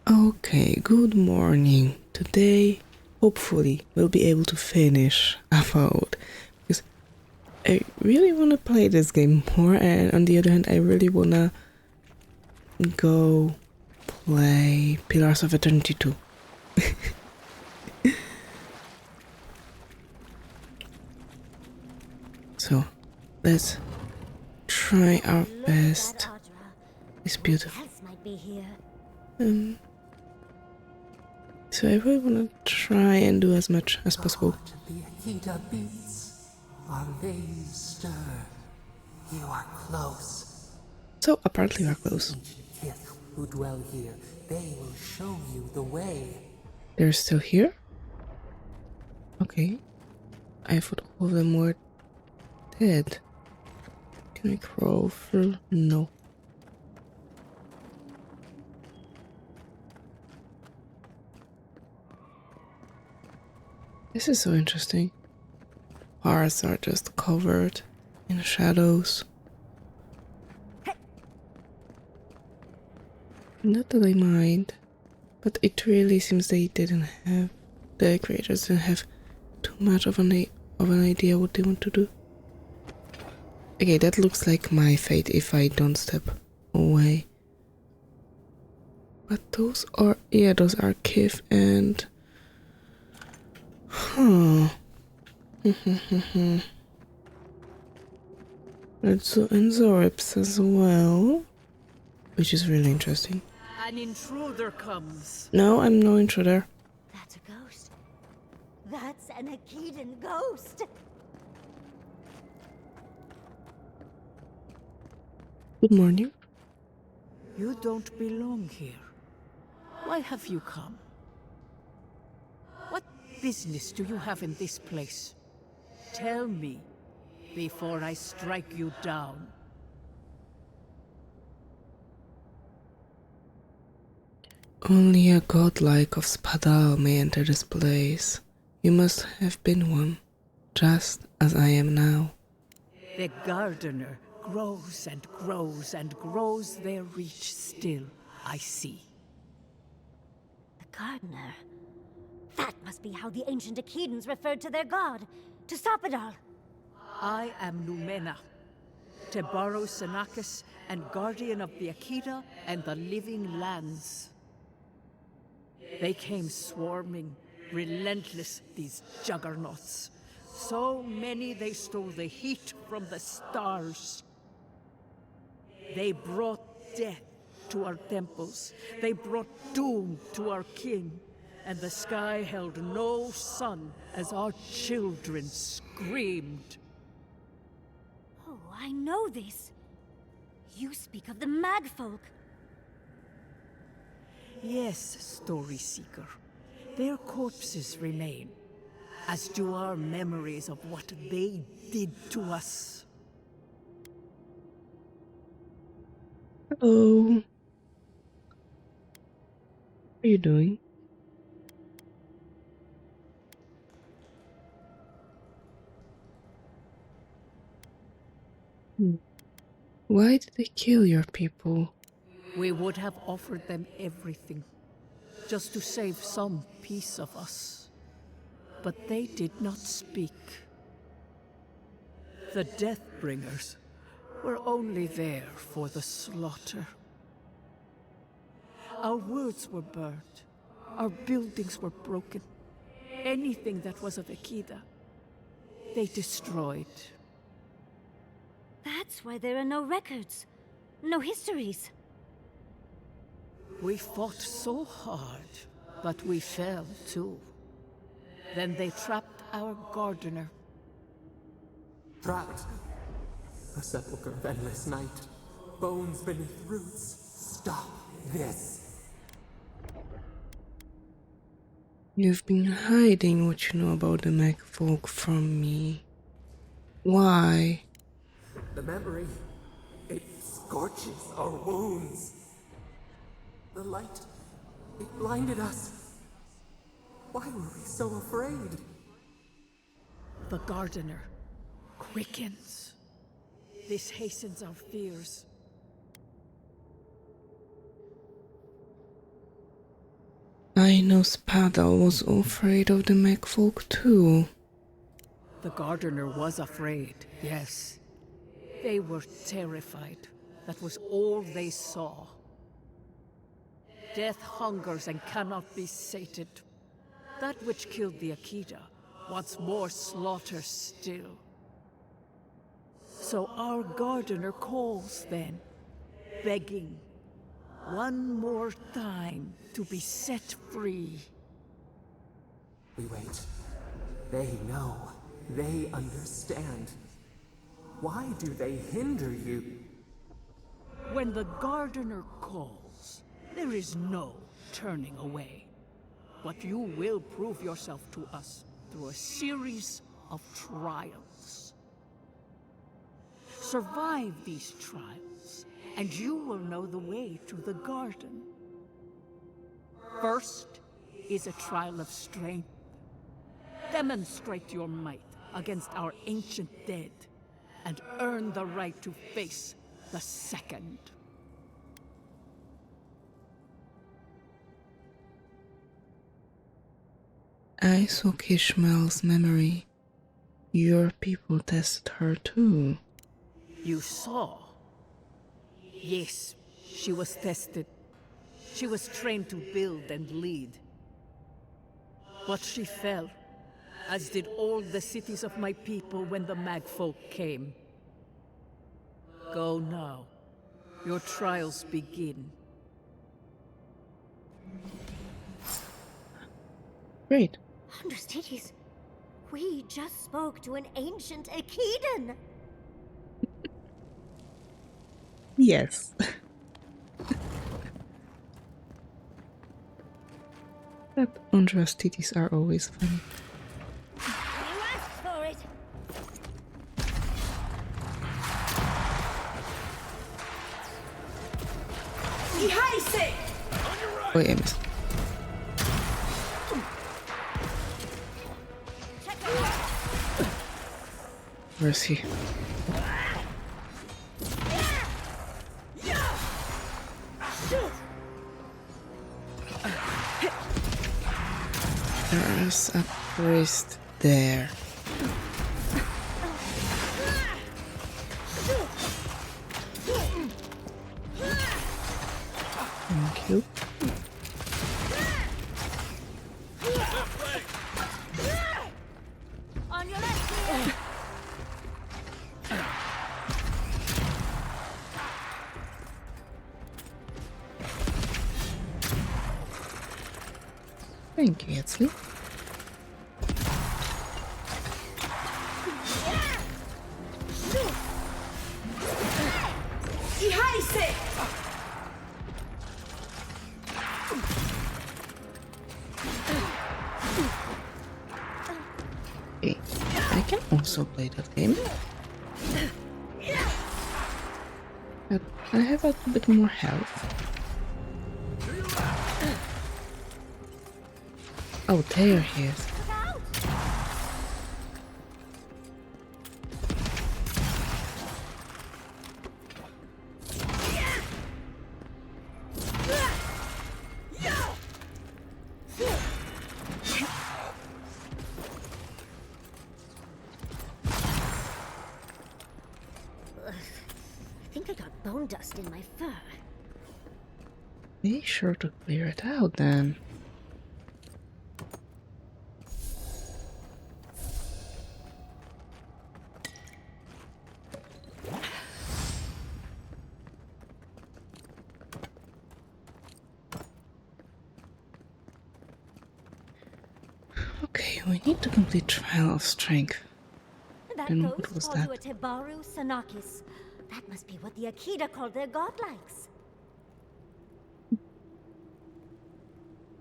Okay, good morning. Today, hopefully, we'll be able to finish Avowed because I really want to play this game more, and on the other hand, I really want to go play Pillars of Eternity 2. So, let's try our best. It's beautiful. So I really want to try and do as much as possible. The Akita beats. Our veins stir. You are close. So apparently we are close. Ancient kith who dwell here, they will show you the way. They're still here? Okay. I thought all of them were dead. Can I crawl through? No. This is so interesting. Parts are just covered in shadows. Not that I mind, but it really seems the creators didn't have too much of an idea what they want to do. Okay, that looks like my fate if I don't step away. But those are Kith and... Huh. And Zorips as well. Which is really interesting. An intruder comes. No, I'm no intruder. That's a ghost. That's an Akitan ghost. Good morning. You don't belong here. Why have you come? What business do you have in this place? Tell me, before I strike you down. Only a godlike of Spadal may enter this place. You must have been one, just as I am now. The gardener grows and grows and grows their reach still, I see. The gardener. That must be how the ancient Akitans referred to their god, to Sopadal. I am Numena, Tebaro Senakis, and guardian of the Akita and the living lands. They came swarming, relentless, these juggernauts. So many they stole the heat from the stars. They brought death to our temples. They brought doom to our king. And the sky held no sun as our children screamed. Oh, I know this. You speak of the Magfolk. Yes, Story Seeker. Their corpses remain, as do our memories of what they did to us. Hello. What are you doing? Why did they kill your people? We would have offered them everything, just to save some piece of us. But they did not speak. The Deathbringers were only there for the slaughter. Our words were burned. Our buildings were broken. Anything that was of Akita, they destroyed. That's why there are no records, no histories. We fought so hard, but we fell too. Then they trapped our gardener. Trapped. A sepulchre of endless night. Bones beneath roots. Stop this. You've been hiding what you know about the Magfolk from me. Why? The memory, it scorches our wounds. The light, it blinded us. Why were we so afraid? The gardener quickens. This hastens our fears. I know Spada was afraid of the Megfolk too. The gardener was afraid, yes. They were terrified. That was all they saw. Death hungers and cannot be sated. That which killed the Akita wants more slaughter still. So our gardener calls then, begging, one more time to be set free. We wait. They know. They understand. Why do they hinder you? When the gardener calls, there is no turning away. But you will prove yourself to us through a series of trials. Survive these trials, and you will know the way to the garden. First is a trial of strength. Demonstrate your might against our ancient dead, and earn the right to face the second. I saw Kishmel's memory. Your people tested her too. You saw? Yes, she was tested. She was trained to build and lead. But she fell, as did all the cities of my people when the Magfolk came. Go now. Your trials begin. Great. Understudies, we just spoke to an ancient Akedan. Yes. That Andra's titties are always funny. You asked for it. Oh, yeah, miss. Where's he? There's a priest there. Thank you. On your left. Thank you, Etzli. Okay, I can also play that game. But I have a bit more health. Oh, there he is. I think I got bone dust in my fur. Be sure to clear it out then. Okay, we need to complete Trial of Strength. That And what ghost was called that? you a Tebaru Sanakis. That must be what the Akita called their godlikes.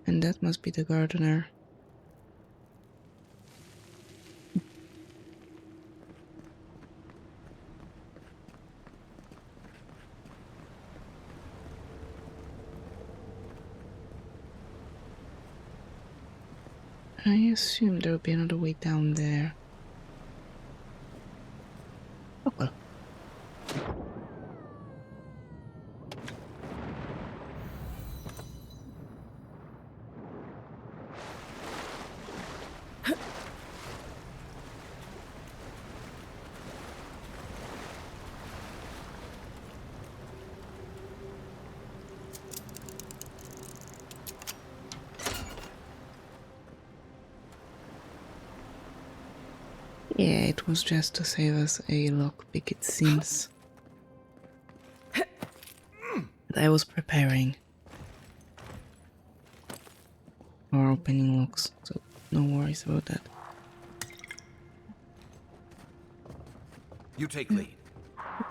And that must be the gardener. I assume there will be another way down there. Oh well. Yeah, it was just to save us a lockpick, it seems. But I was preparing for opening locks, so no worries about that. You take lead.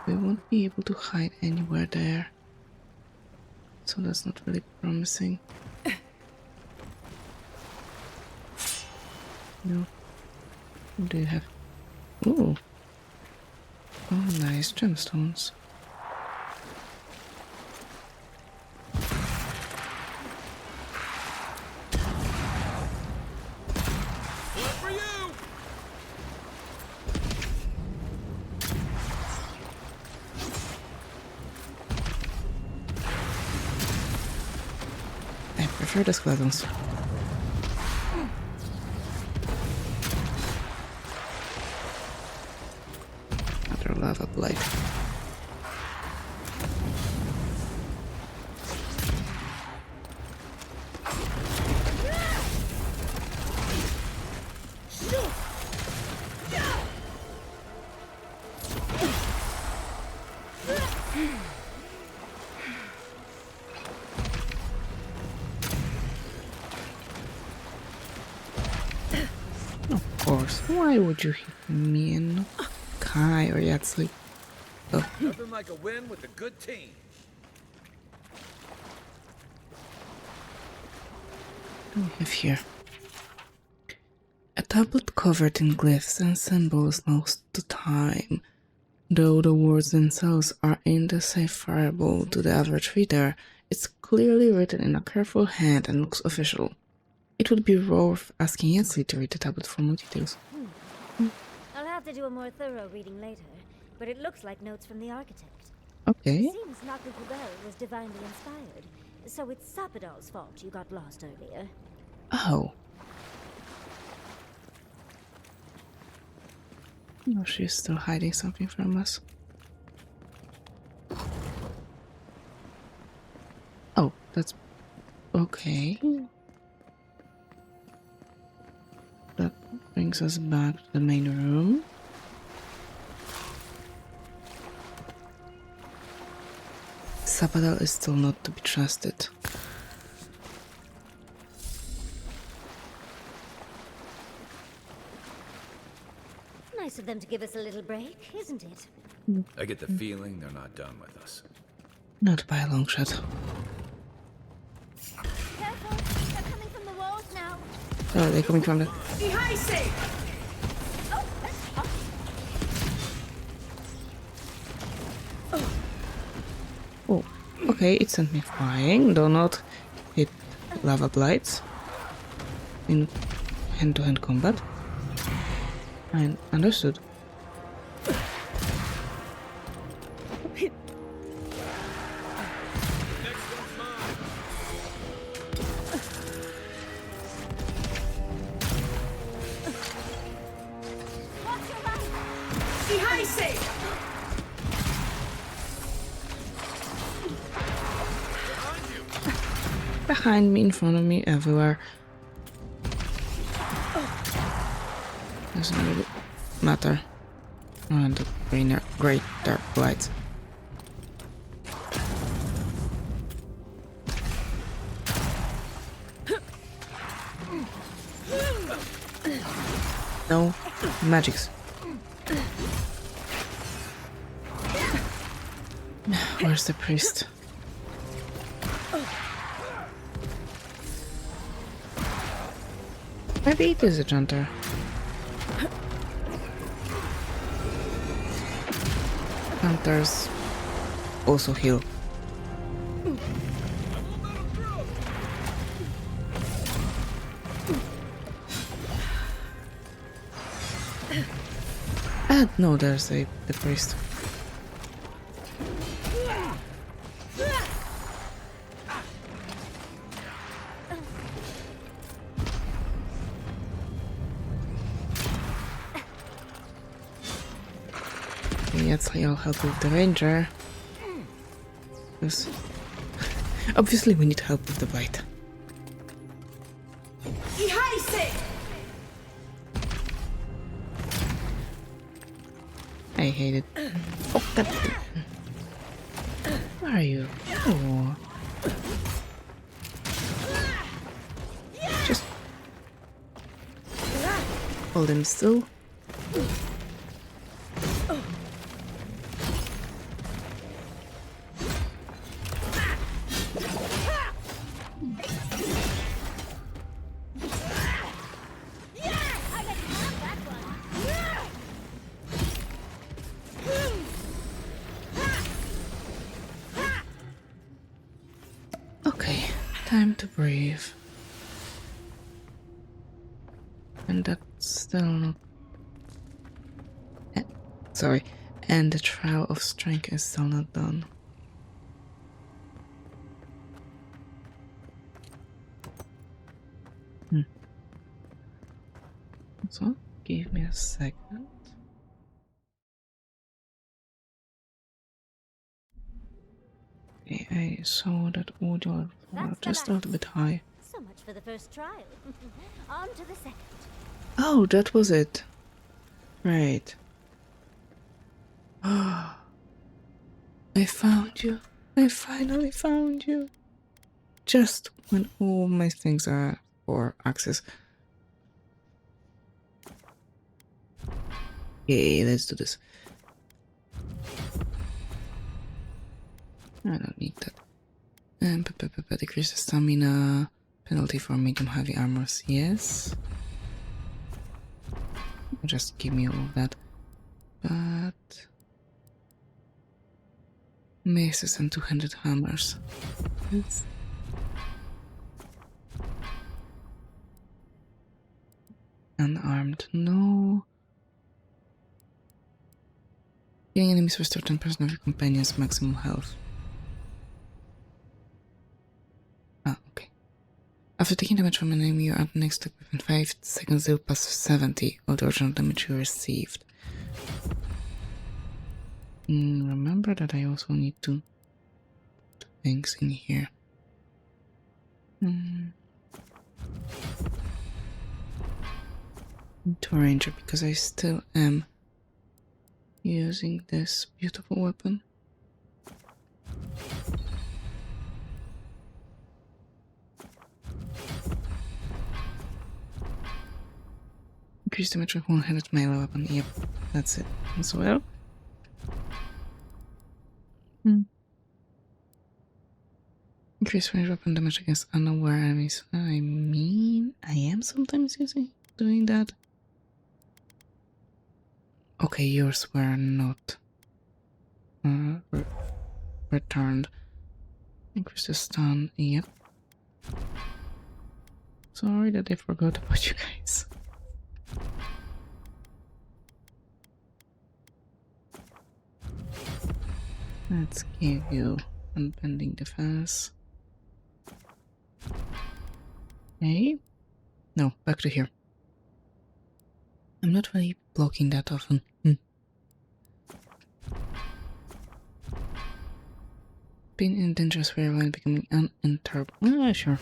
We won't be able to hide anywhere there, so that's not really promising. No. What do you have? Ooh. Oh, nice gemstones. One for you! I prefer the skeletons. Another lava blight. Of course, why would you hit me and not Kai or Yatsui? Oh, Nothing like a win with a good team. what do we have here? A tablet covered in glyphs and symbols lost to time. Though the words themselves are indecipherable to the average reader, it's clearly written in a careful hand and looks official. It would be worth asking Yatsui to read the tablet for more details. I'll have to do a more thorough reading later, but it looks like notes from the architect. Okay. It seems Nakukubel was divinely inspired, so it's Sapadal's fault you got lost earlier. Oh. No, she's still hiding something from us. Oh, that's okay. That brings us back to the main room. Sapadal is still not to be trusted. Nice of them to give us a little break, isn't it? I get the feeling they're not done with us. Not by a long shot. Careful! They're coming from the walls now! Oh, they're coming from the... Oh, okay, it sent me flying. Do not hit lava blights in hand-to-hand combat. I understood. Behind me, in front of me, everywhere. Doesn't really matter. And the greener, great dark light. No magics. Where's the priest? Maybe it is a jumper. Hunters also heal. Ah, no, there's the priest. Yes, I'll help with the ranger. Yes. Obviously, we need help with the blight. I hate it. Oh, God. Where are you? Oh. Just hold him still. Okay, time to breathe. And that's still not. Sorry, and the trial of strength is still not done. So, give me a second. Okay, I saw that audio That's the just a little bit high. So much for the first trial. On to the second. Oh, that was it. Right. Ah, I found you. I finally found you. Just when all my things are for access. Okay, let's do this. I don't need that. And decrease the stamina. Penalty for medium heavy armors, yes. Just give me all of that. But maces and two-handed hammers. Yes. Unarmed, no. Killing enemies restore 10% of your companion's maximum health. Ah, okay. After taking damage from an enemy, you add next attack within 5 seconds, they'll pass 70 of the original damage you received. Remember that I also need to put things in here. To Ranger, because I still am using this beautiful weapon. Increase damage with one-handed melee weapon. Yep, that's it as well. Increase range weapon damage against unaware enemies. I mean, I am sometimes doing that. Okay, yours were not returned. Increase the stun. Yep. Sorry that I forgot about you guys. Let's give you unbending defense. Okay. No, back to here. I'm not really blocking that often. Being in dangerous way while becoming uninterrupted. Ah, sure.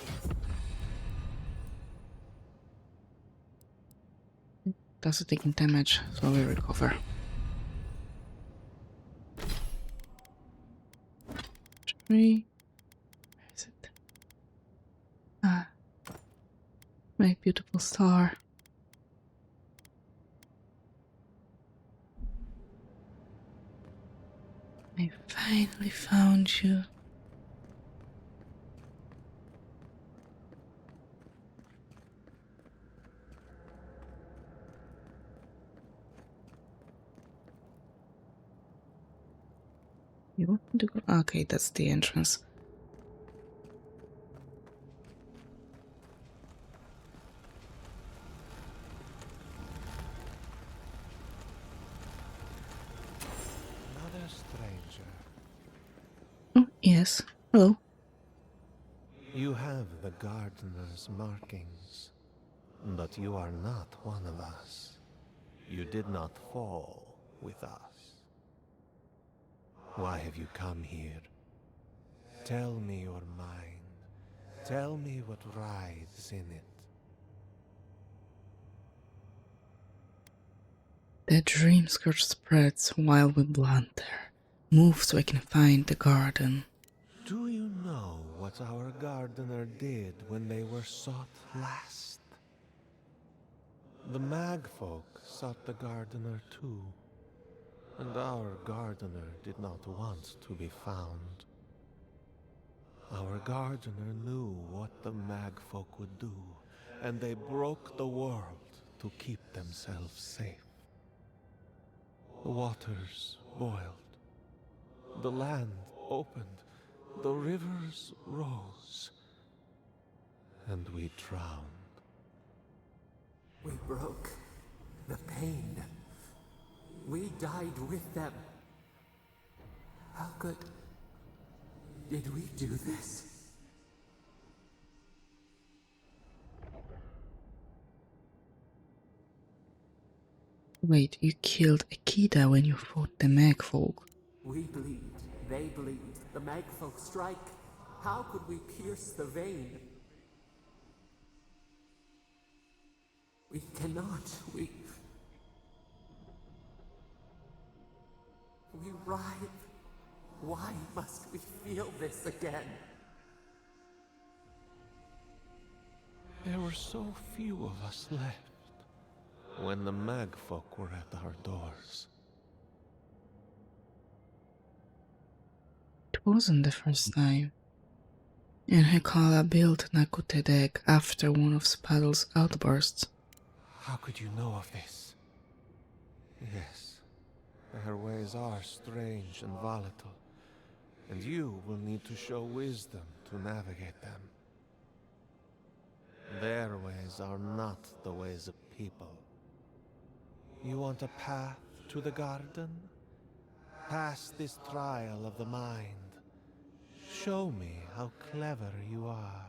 That's taking damage, so we recover. Where is it? Ah, my beautiful star. I finally found you. You want me to go? Okay, that's the entrance. Another stranger. Oh, yes. Hello. You have the gardener's markings, but you are not one of us. You did not fall with us. Why have you come here? Tell me your mind. Tell me what rides in it. The dream scourge spreads while we blunder. Move so I can find the garden. Do you know what our gardener did when they were sought last? The magfolk sought the gardener too, and our gardener did not want to be found. Our gardener knew what the magfolk would do, and they broke the world to keep themselves safe. The waters boiled, the land opened, the rivers rose, and we drowned. We broke the pain. We died with them. How did we do this? Wait, you killed Akita when you fought the magfolk. We bleed, they bleed, the magfolk strike. How could we pierce the vein? We cannot, we writhe. Why must we feel this again? There were so few of us left when the magfolk were at our doors. It wasn't the first time. And Hekala built Nakutedek after one of Spadal's outbursts. How could you know of this? Yes, their ways are strange and volatile, and you will need to show wisdom to navigate them. Their ways are not the ways of people. You want a path to the garden? Pass this trial of the mind. Show me how clever you are.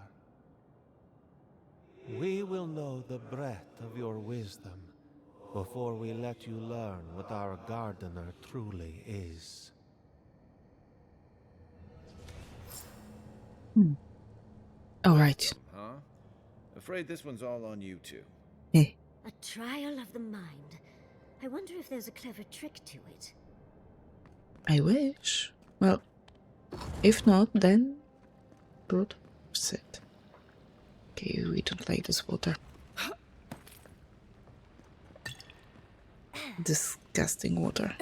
We will know the breadth of your wisdom before we let you learn what our gardener truly is. Alright. Huh? Afraid this one's all on you two. Hey. A trial of the mind. I wonder if there's a clever trick to it. I wish. Well, if not, then proceed. Okay, we don't like this water. Disgusting water.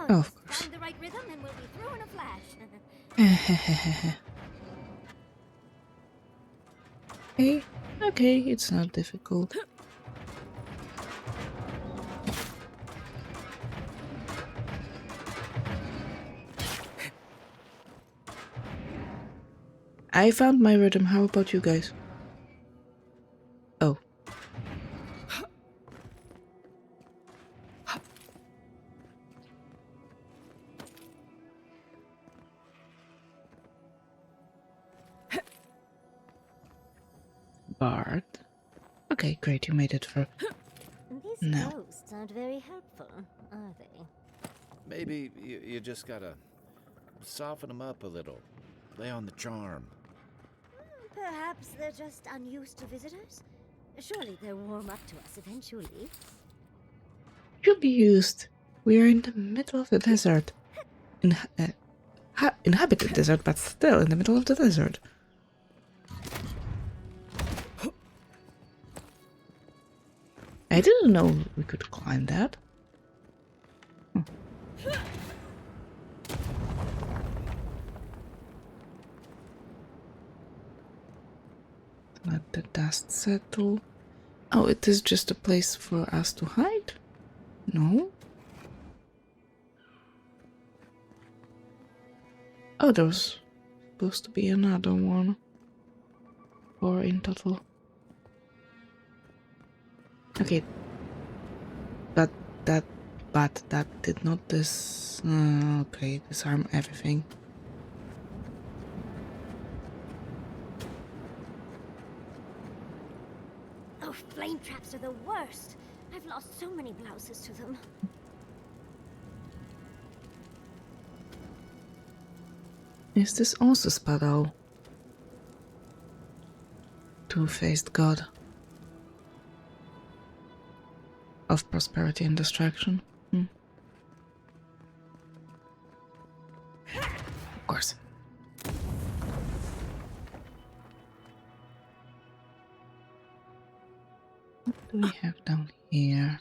Oh, of course. Find the right rhythm and we'll be through in a flash. Okay, it's not difficult. I found my rhythm. How about you guys? Oh. Bard. Okay, great, you made it for These now. ghosts aren't very helpful, are they? Maybe you just gotta soften them up a little. Play on the charm. Perhaps they're just unused to visitors? Surely they'll warm up to us eventually. Should be used. We are in the middle of the desert. Inhabited desert, but still in the middle of the desert. I didn't know we could climb that. Let the dust settle. Oh, it is just a place for us to hide? No? Oh, there was supposed to be another one. Or in total. Okay. But that did not okay, disarm everything. Oh, rain traps are the worst. I've lost so many blouses to them. Is this also Spadal? Two-faced god of prosperity and destruction? Of course. What do we have down here?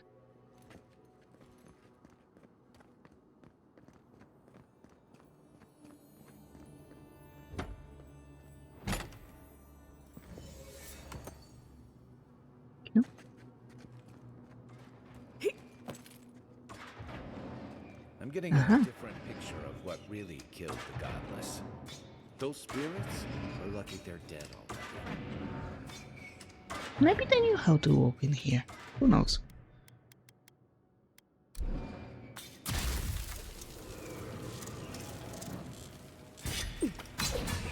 I'm getting a different picture of what really killed the godless. Those spirits are lucky they're dead already. Maybe they knew how to walk in here. Who knows?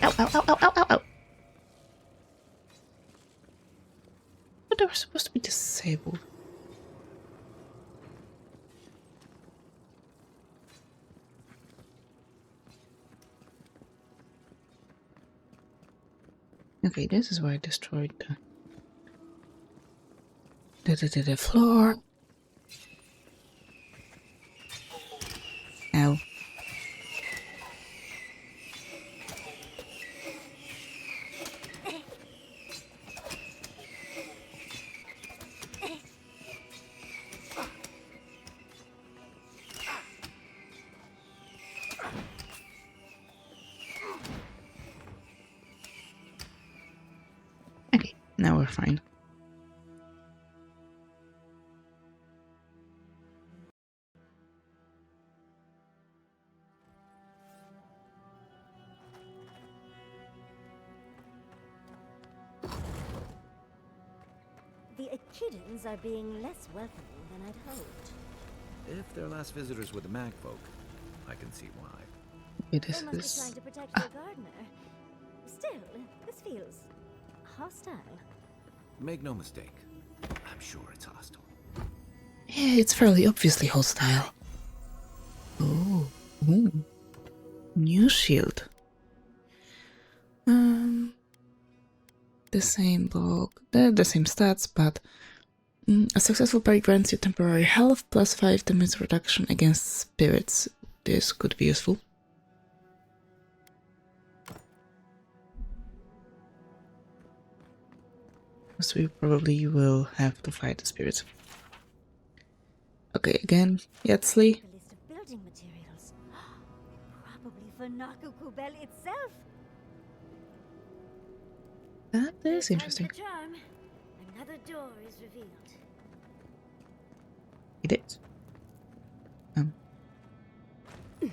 Ow, ow, ow, ow, ow, ow, ow. But they were supposed to be disabled. Okay, this is where I destroyed the floor. Ow. Okay, now we're fine. The Echidans are being less welcoming than I'd hoped. If their last visitors were the magfolk, I can see why. Okay, this They must be is... trying to protect their gardener. Still, this feels hostile. Make no mistake, I'm sure it's hostile. Yeah, it's fairly obviously hostile. Oh, ooh. New shield. The same block, the same stats, but a successful parry grants you temporary health plus 5 damage reduction against spirits. This could be useful. So we probably will have to fight the spirits. Okay, again, Yatsli. A list of building materials. Probably for Nakukubel itself. That Here is comes interesting. the charm. Another door is revealed. It is.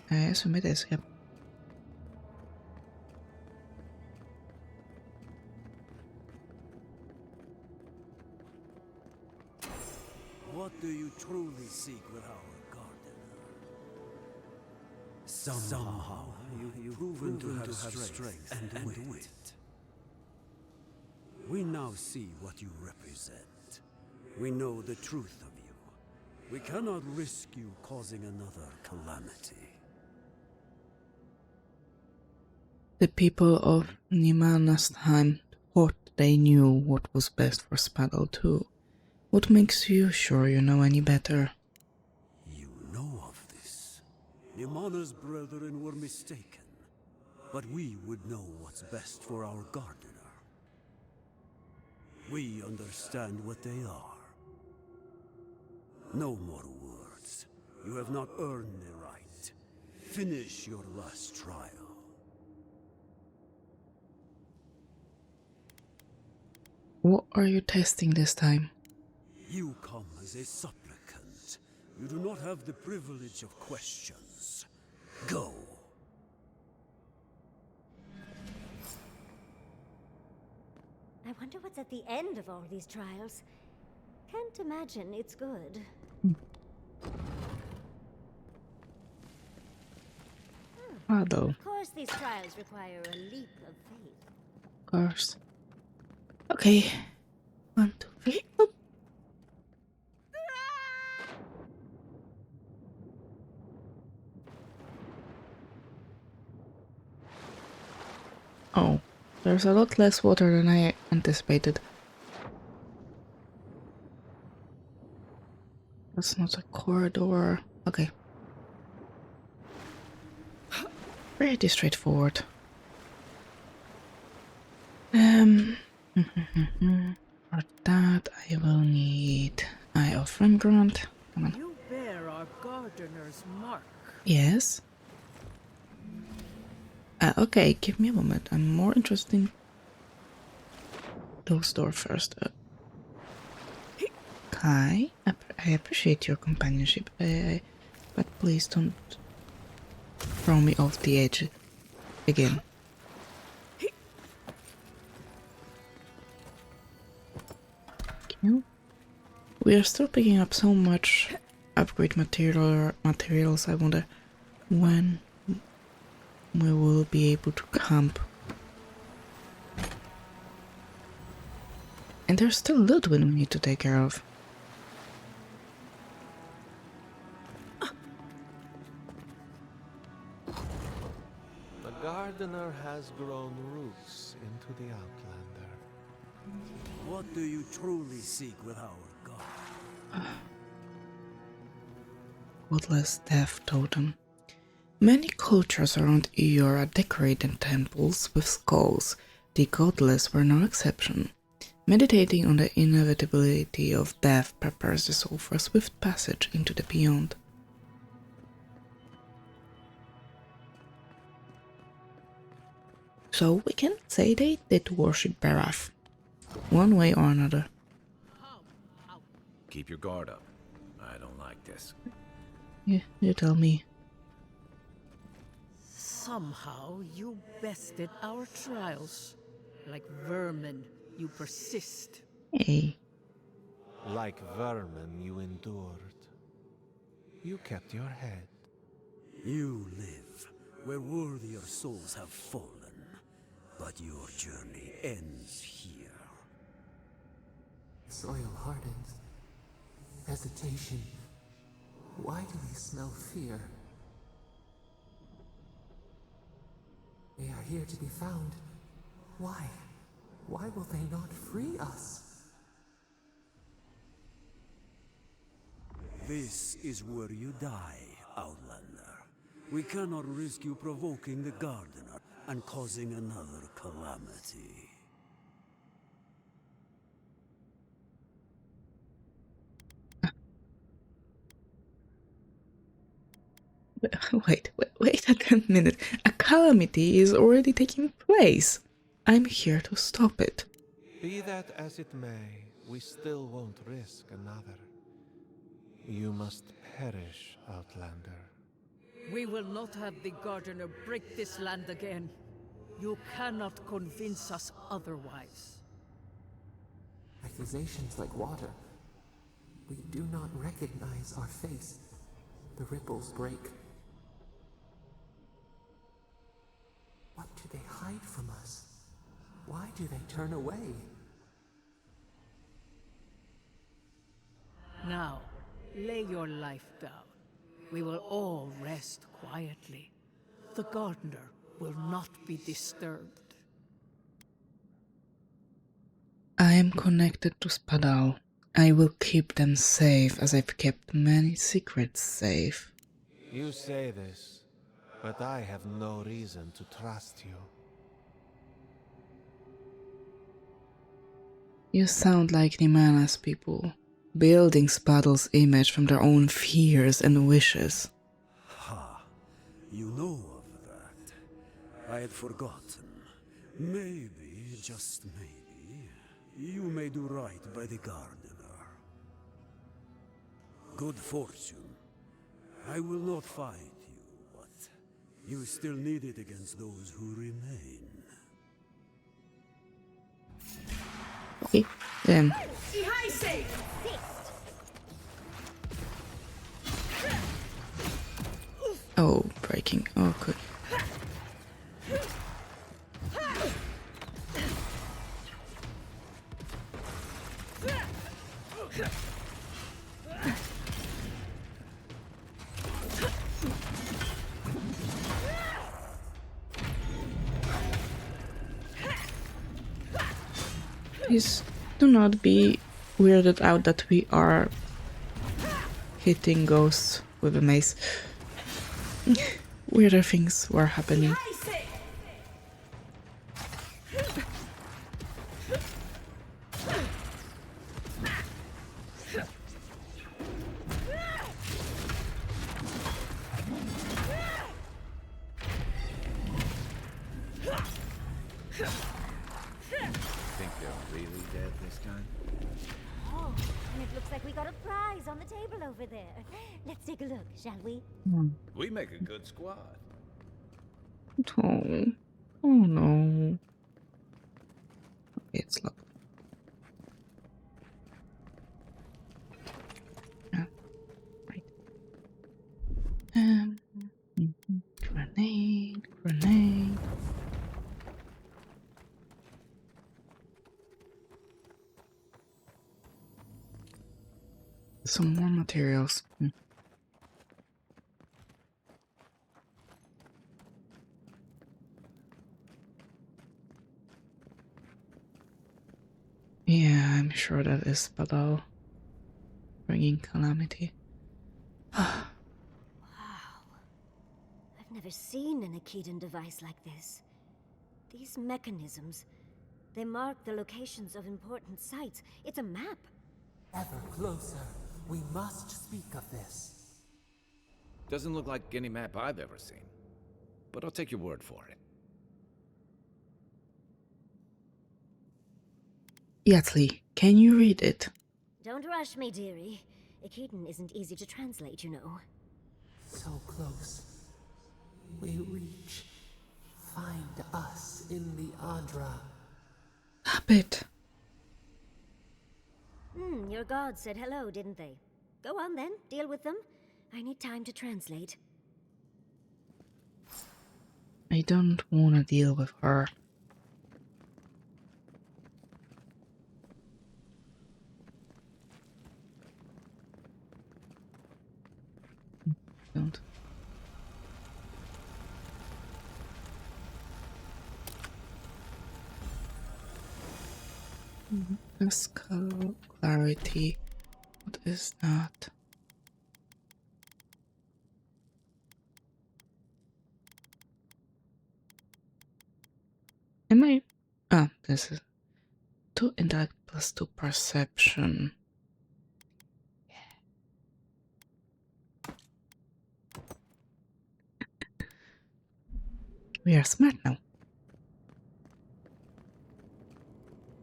I assume it is, yep. What do you truly seek with our gardener? Somehow you've proven to have strength and wit. We now see what you represent. We know the truth of you. We cannot risk you causing another calamity. The people of Nimana's time thought they knew what was best for Spadal too. What makes you sure you know any better? You know of this. Nimana's brethren were mistaken. But we would know what's best for our gardener. We understand what they are. No more words. You have not earned the right. Finish your last trial. What are you testing this time? You come as a supplicant. You do not have the privilege of questions. Go. I wonder what's at the end of all these trials. Can't imagine it's good. Spadal, Of course, these trials require a leap of faith. of course. Okay. 1, 2, 3. Oh, Oh, there's a lot less water than I anticipated. That's not a corridor. Okay. Pretty straightforward. For that I will need Eye of Rembrandt. Come on. You bear our gardener's mark. Yes. Okay, give me a moment. I'm more interested in those doors first. Kai, I appreciate your companionship, but please don't throw me off the edge again. We are still picking up so much upgrade materials. I wonder when we will be able to camp. And there's still loot we need to take care of. The gardener has grown roots into the Outlander. What do you truly seek with our god? Godless Death Totem. Many cultures around Eora decorated temples with skulls. The Godless were no exception. Meditating on the inevitability of death prepares the soul for a swift passage into the beyond. So we can say they did worship Barath, one way or another. Keep your guard up. I don't like this. Yeah, you tell me. Somehow you bested our trials. Like vermin, you persist. Hey, Like vermin, you endured. You kept your head. You live where worthier souls have fallen, but your journey ends here. Soil hardens. Hesitation. Why do they smell fear? They are here to be found. Why? Why will they not free us? This is where you die, Outlander. We cannot risk you provoking the Gardener and causing another calamity. wait a minute. A calamity is already taking place. I'm here to stop it. Be that as it may, we still won't risk another. You must perish, Outlander. We will not have the Gardener break this land again. You cannot convince us otherwise. Accusations like water. We do not recognize our face. The ripples break. What do they hide from us? Why do they turn away? Now, lay your life down. We will all rest quietly. The Gardener will not be disturbed. I am connected to Spadal. I will keep them safe as I've kept many secrets safe. You say this, but I have no reason to trust you. You sound like Nimana's people, building Spadal's image from their own fears and wishes. Ha! You know of that. I had forgotten. Maybe, just maybe, you may do right by the Gardener. Good fortune. I will not fight you, but you still need it against those who remain. Okay, then. Oh, breaking. Oh, good. Please do not be weirded out that we are hitting ghosts with a mace. Weirder things were happening. Think they're really dead this time? Oh, and it looks like we got a prize on the table over there. Let's take a look, shall we? We make a good squad. Oh, oh no. Okay, it's locked. Yeah, right. Grenade, grenade. Some more materials. Yeah, I'm sure that is Badal bringing calamity. Wow. I've never seen an Akedan device like this. These mechanisms, they mark the locations of important sites. It's a map. Ever closer. We must speak of this. Doesn't look like any map I've ever seen. But I'll take your word for it. Yatley, can you read it? Don't rush me, dearie. Akedan isn't easy to translate, you know. So close. We reach. Find us in the Adra. Stop it. Your gods said hello, didn't they? Go on then, deal with them. I need time to translate. I don't want to deal with her. Don't. Fiscal clarity. What is that? Am I? Ah, this is 2 intellect plus 2 perception. We are smart now.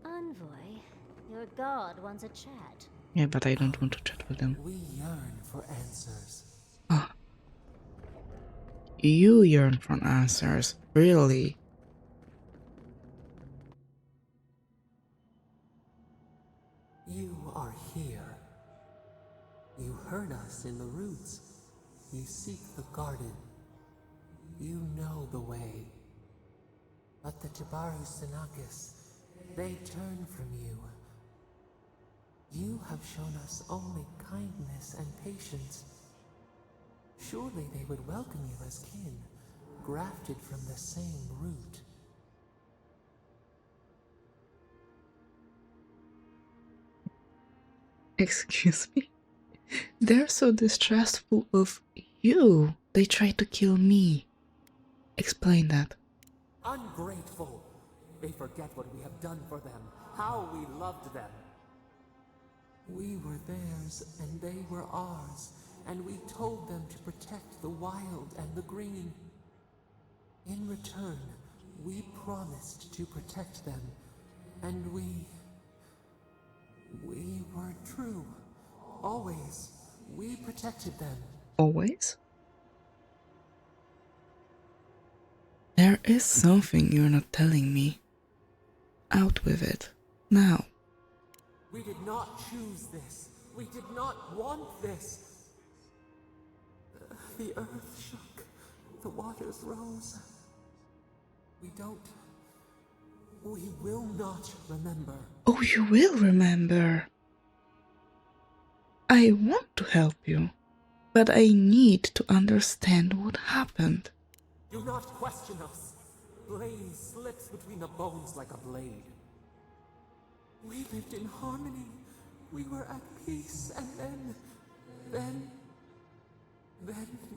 Envoy, your god wants a chat. Yeah, but I don't want to chat with them. We yearn for answers. Ah. You yearn for answers, really? You are here. You heard us in the roots. You seek the garden. You know the way. But the Jabaru Sinakis, they turn from you. You have shown us only kindness and patience. Surely they would welcome you as kin, grafted from the same root. Excuse me? They're so distrustful of you. They try to kill me. Explain that. Ungrateful! They forget what we have done for them, how we loved them. We were theirs, and they were ours, and we told them to protect the wild and the green. In return, we promised to protect them, and we were true. Always. We protected them. Always? There is something you're not telling me. Out with it. Now. We did not choose this. We did not want this. The earth shook. The waters rose. We will not remember. Oh, you will remember. I want to help you, but I need to understand what happened. Do not question us. Blaze slips between the bones like a blade. We lived in harmony. We were at peace, and then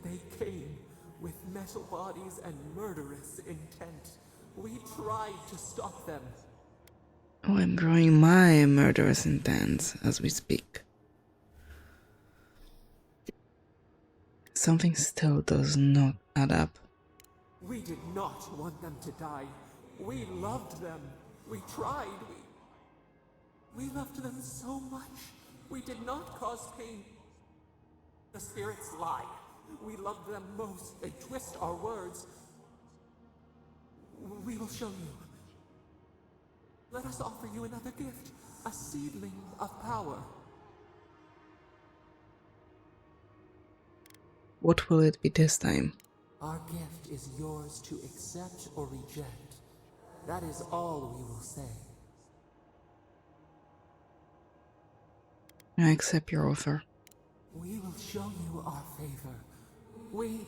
they came with metal bodies and murderous intent. We tried to stop them. Oh, I'm growing my murderous intent as we speak. Something still does not add up. We did not want them to die. We loved them. We tried. We loved them so much. We did not cause pain. The spirits lie. We love them most. They twist our words. We will show you. Let us offer you another gift. A seedling of power. What will it be this time? Our gift is yours to accept or reject. That is all we will say. I accept your offer. We will show you our favor. Wait.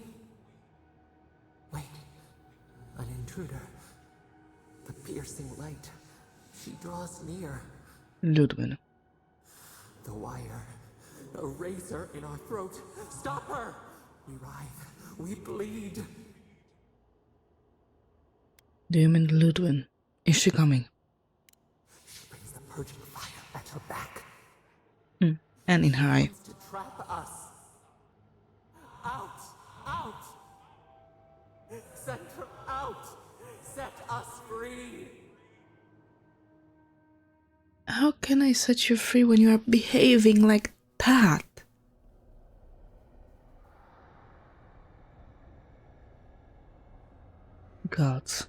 An intruder. The piercing light. She draws near. Ludwig. The wire. A razor in our throat. Stop her! We writhe. We bleed. Do you mean Ludwig? Is she coming? She brings the purging fire at her back. And in her eye. To trap us. Out! Out! Send her out! Set us free! How can I set you free when you are behaving like that? Gods.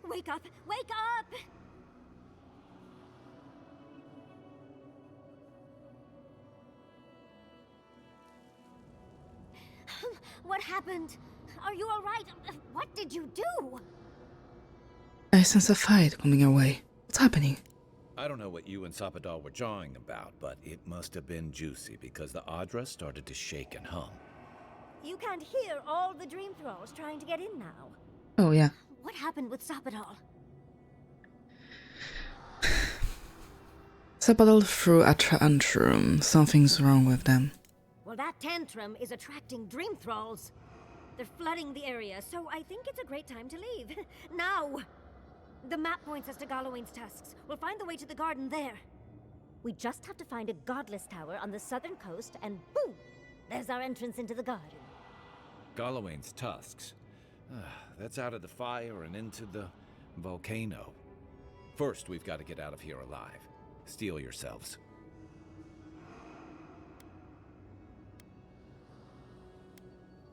Wake up! Wake up! What happened? Are you all right? What did you do? I sense a fight coming our way. What's happening? I don't know what you and Sapadal were jawing about, but it must have been juicy because the Adra started to shake and hum. You can't hear all the dream thralls trying to get in now. Oh, yeah. What happened with Sapadal? Sapadal threw a tantrum. Something's wrong with them. Well, that tantrum is attracting dream thralls. They're flooding the area, so I think it's a great time to leave. Now! The map points us to Galawain's tusks. We'll find the way to the garden there. We just have to find a godless tower on the southern coast, and boom! There's our entrance into the garden. Galawain's tusks. That's out of the fire and into the volcano. First, we've got to get out of here alive. Steel yourselves.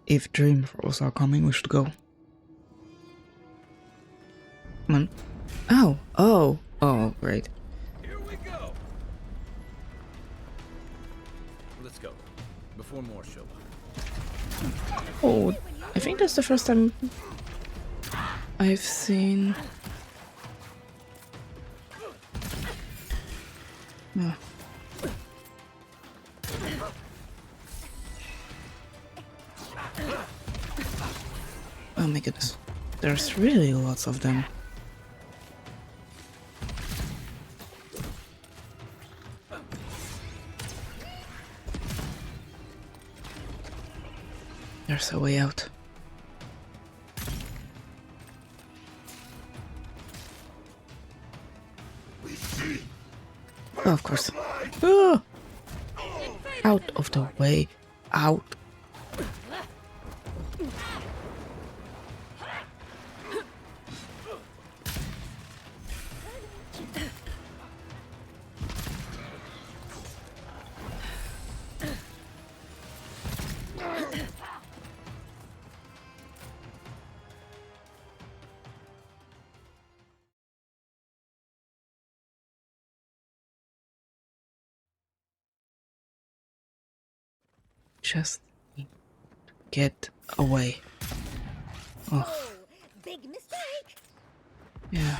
If dream thralls are coming, we should go. Come on. Ow! Oh! Oh, great. Here we go! Let's go, before more show up. Oh, I think that's the first time I've seen... Oh. Oh my goodness. There's really lots of them. There's a way out. Oh, of course. Ah! Out of the way. Out. Just need to get away. Oh, Oh, big mistake! yeah.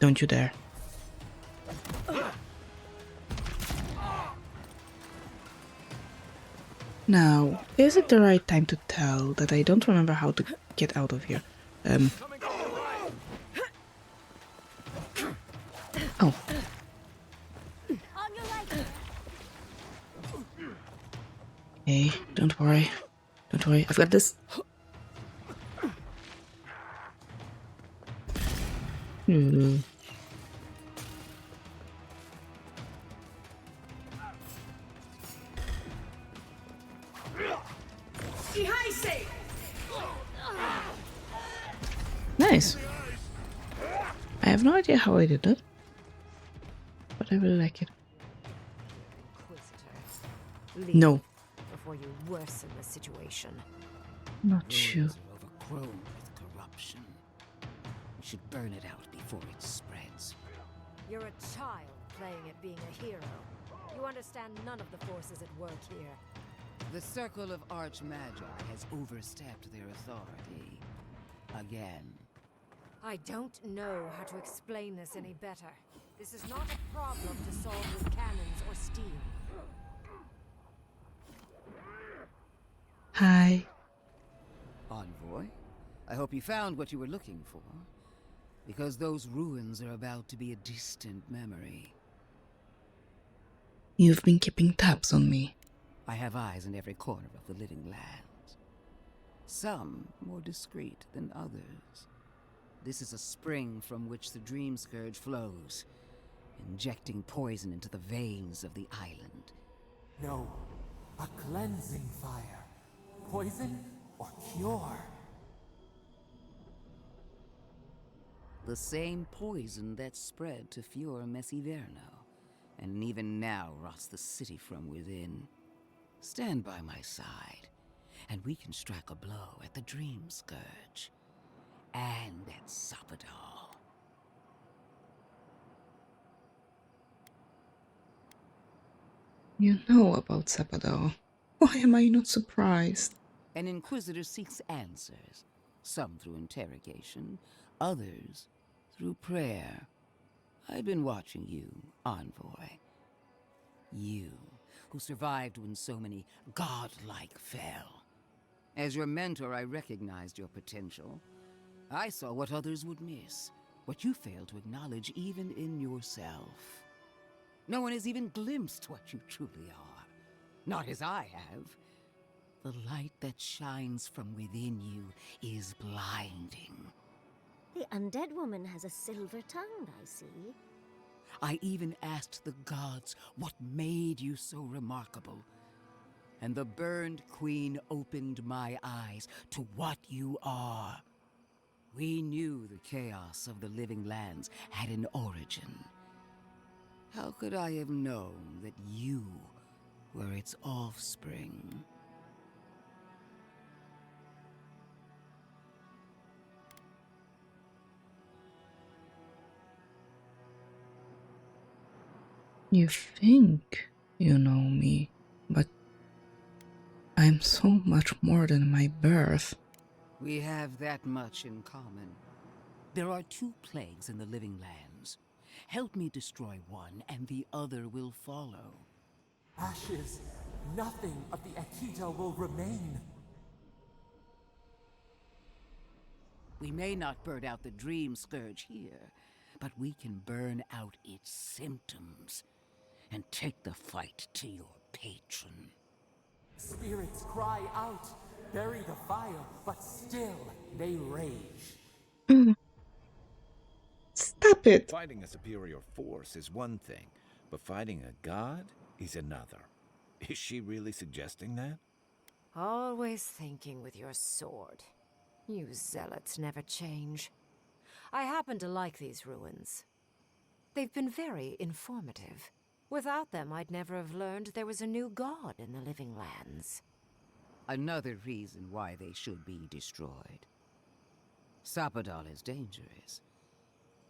Don't you dare. Now, is it the right time to tell that I don't remember how to get out of here? Oh. On your right. Hey, don't worry. Don't worry, I've got this. Nice. I have no idea how I did that, but I really like it. Leave No, before you worsen the situation. not you. Ruins are overgrown with corruption. We should burn it out before it spreads. You're a child playing at being a hero. You understand none of the forces at work here. The Circle of Archmagi has overstepped their authority. Again. I don't know how to explain this any better. This is not a problem to solve with cannons or steel. Hi. Envoy, I hope you found what you were looking for. Because those ruins are about to be a distant memory. You've been keeping tabs on me. I have eyes in every corner of the living lands. Some more discreet than others. This is a spring from which the Dream Scourge flows, injecting poison into the veins of the island. No, a cleansing fire. Poison or cure? The same poison that spread to Fior Messiverno, and even now rots the city from within. Stand by my side, and we can strike a blow at the Dream Scourge. And at Sappadal. You know about Sappadal. Why am I not surprised? An Inquisitor seeks answers, some through interrogation, others through prayer. I've been watching you, Envoy. You, who survived when so many godlike fell. As your mentor, I recognized your potential. I saw what others would miss, what you failed to acknowledge even in yourself. No one has even glimpsed what you truly are. Not as I have. The light that shines from within you is blinding. The undead woman has a silver tongue, I see. I even asked the gods what made you so remarkable. And the burned queen opened my eyes to what you are. We knew the chaos of the living lands had an origin. How could I have known that you were its offspring? You think you know me, but I'm so much more than my birth. We have that much in common. There are 2 plagues in the living lands. Help me destroy one, and the other will follow. Ashes. Nothing of the Akita will remain. We may not burn out the Dream Scourge here, but we can burn out its symptoms and take the fight to your patron. Spirits cry out, bury the fire, but still they rage. Stop it! Fighting a superior force is one thing, but fighting a god is another. Is she really suggesting that? Always thinking with your sword. You zealots never change. I happen to like these ruins. They've been very informative. Without them, I'd never have learned there was a new god in the living lands. Another reason why they should be destroyed. Sappadal is dangerous,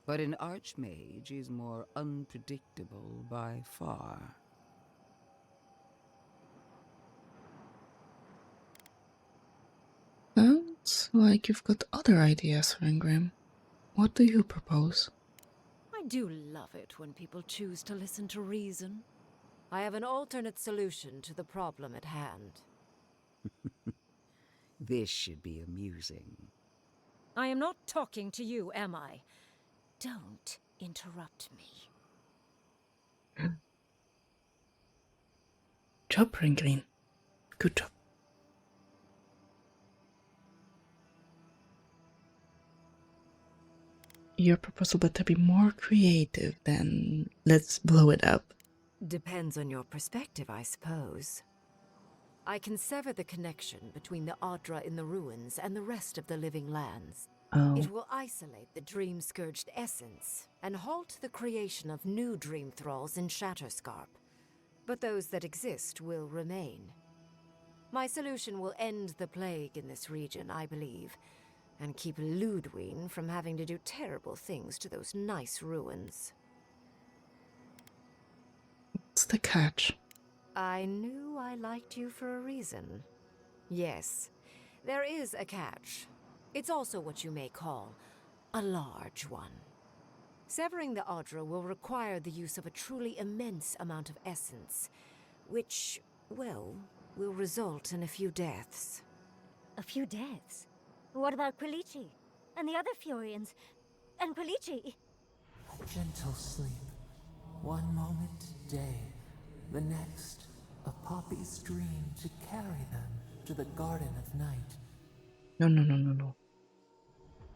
but an archmage is more unpredictable by far. Sounds like you've got other ideas, Rangram. What do you propose? I do love it when people choose to listen to reason. I have an alternate solution to the problem at hand. This should be amusing. I am not talking to you, am I? Don't interrupt me. Job, Ringreen. Good job. Your proposal better be more creative than let's blow it up. Depends on your perspective, I suppose. I can sever the connection between the Audra in the ruins and the rest of the living lands. Oh, It will isolate the dream-scourged essence and halt the creation of new dream thralls in Shatterscarp. But those that exist will remain. My solution will end the plague in this region, I believe, and keep Ludwine from having to do terrible things to those nice ruins. what's the catch? I knew I liked you for a reason. Yes, there is a catch. It's also what you may call a large one. Severing the Audra will require the use of a truly immense amount of essence, which, well, will result in a few deaths. A few deaths? What about Quilici? And the other Furians? And Quilici? Gentle sleep. One moment, day. The next, a poppy's dream to carry them to the Garden of Night. No, no, no, no, no.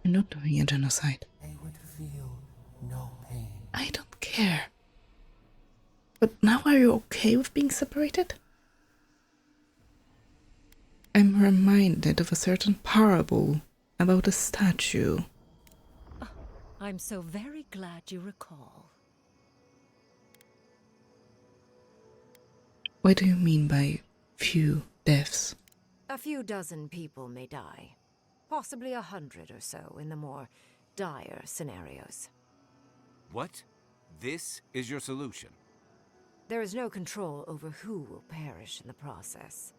You're not doing a genocide. They would feel no pain. I don't care. But now are you okay with being separated? I'm reminded of a certain parable about a statue. I'm so very glad you recall. What do you mean by few deaths? A few dozen people may die. Possibly 100 or so in the more dire scenarios. What? This is your solution? There is no control over who will perish in the process.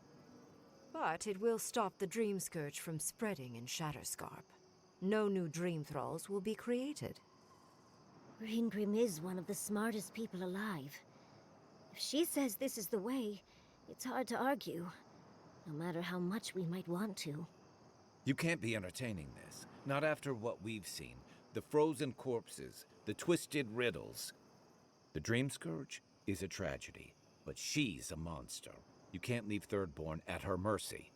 But it will stop the Dream Scourge from spreading in Shatterscarp. No new Dream Thralls will be created. Ringrim is one of the smartest people alive. If she says this is the way, it's hard to argue, no matter how much we might want to. You can't be entertaining this. Not after what we've seen. The frozen corpses, the twisted riddles. The Dream Scourge is a tragedy, but she's a monster. You can't leave Thirdborn at her mercy.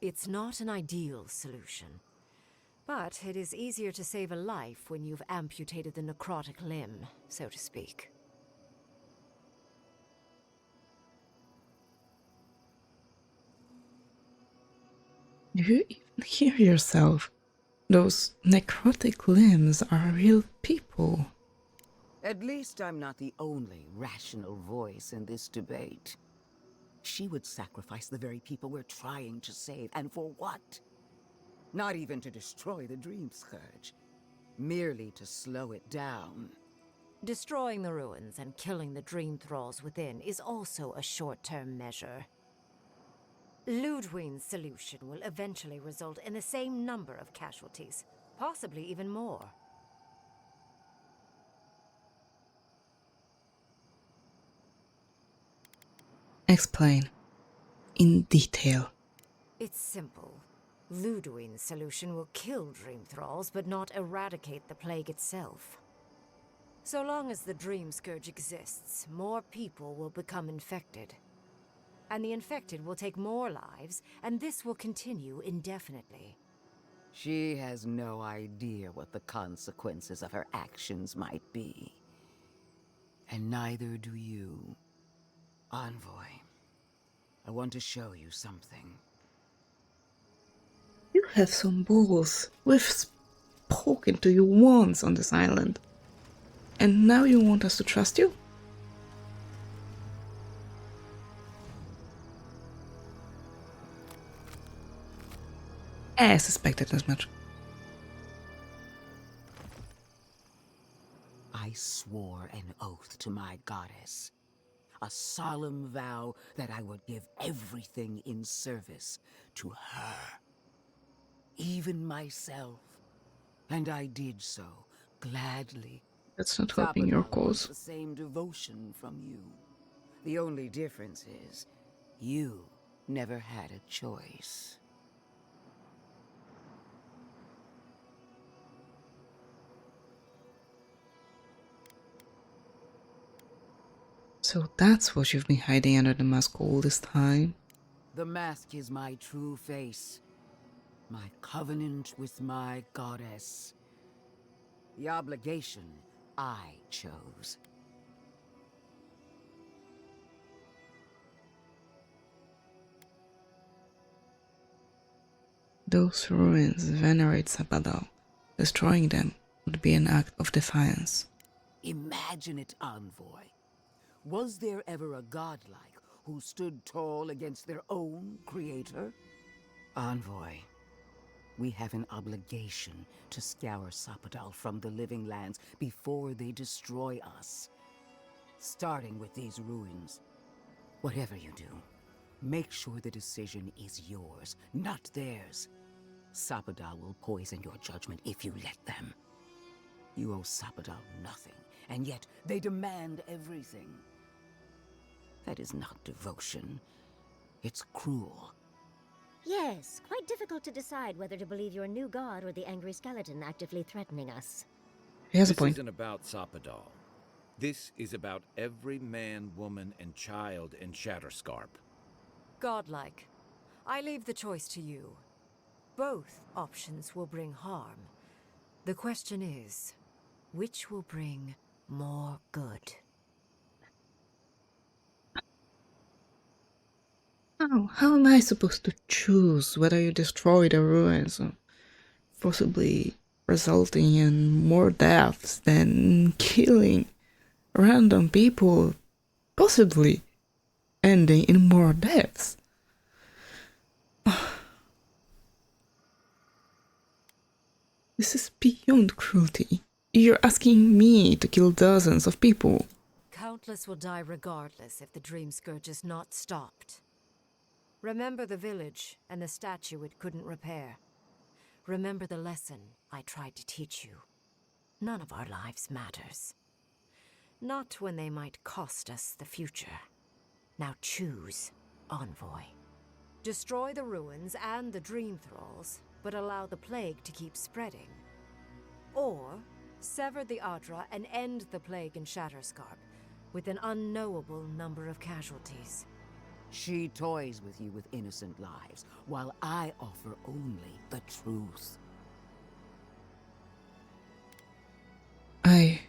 It's not an ideal solution. But it is easier to save a life when you've amputated the necrotic limb, so to speak. Do you even hear yourself? Those necrotic limbs are real people. At least I'm not the only rational voice in this debate. She would sacrifice the very people we're trying to save, and for what? Not even to destroy the Dream Scourge. Merely to slow it down. Destroying the ruins and killing the Dream Thralls within is also a short-term measure. Ludwine's solution will eventually result in the same number of casualties, possibly even more. Explain. In detail. It's simple. Ludwine's solution will kill Dream Thralls, but not eradicate the plague itself. So long as the Dream Scourge exists, more people will become infected. And the infected will take more lives, and this will continue indefinitely. She has no idea what the consequences of her actions might be. And neither do you. Envoy, I want to show you something. You have some balls. We've spoken to you once on this island. And now you want us to trust you? I suspected as much. I swore an oath to my goddess. A solemn vow that I would give everything in service to her. Even myself. And I did so, gladly. That's not helping your Abaddon wants cause. the same devotion from you. The only difference is, you never had a choice. So that's what you've been hiding under the mask all this time? The mask is my true face, my covenant with my goddess. The obligation I chose. Those ruins venerate Sabadal. Destroying them would be an act of defiance. Imagine it, Envoy. Was there ever a godlike who stood tall against their own creator? Envoy, we have an obligation to scour Sapadal from the living lands before they destroy us. Starting with these ruins. Whatever you do, make sure the decision is yours, not theirs. Sapadal will poison your judgment if you let them. You owe Sapadal nothing, and yet they demand everything. That is not devotion. It's cruel. Yes, quite difficult to decide whether to believe your new god or the angry skeleton actively threatening us. Here's a This point. isn't about Sapadal. This is about every man, woman, and child in Shatterscarp. Godlike. I leave the choice to you. Both options will bring harm. The question is, which will bring more good? How am I supposed to choose whether you destroy the ruins, or possibly resulting in more deaths than killing random people, possibly ending in more deaths? This is beyond cruelty. You're asking me to kill dozens of people. Countless will die regardless if the Dream Scourge is not stopped. Remember the village and the statue it couldn't repair. Remember the lesson I tried to teach you. None of our lives matters. Not when they might cost us the future. Now choose, Envoy. Destroy the ruins and the Dream Thralls, but allow the plague to keep spreading. Or sever the Adra and end the plague in Shatterscarp, with an unknowable number of casualties. She toys with you with innocent lives, while I offer only the truth. I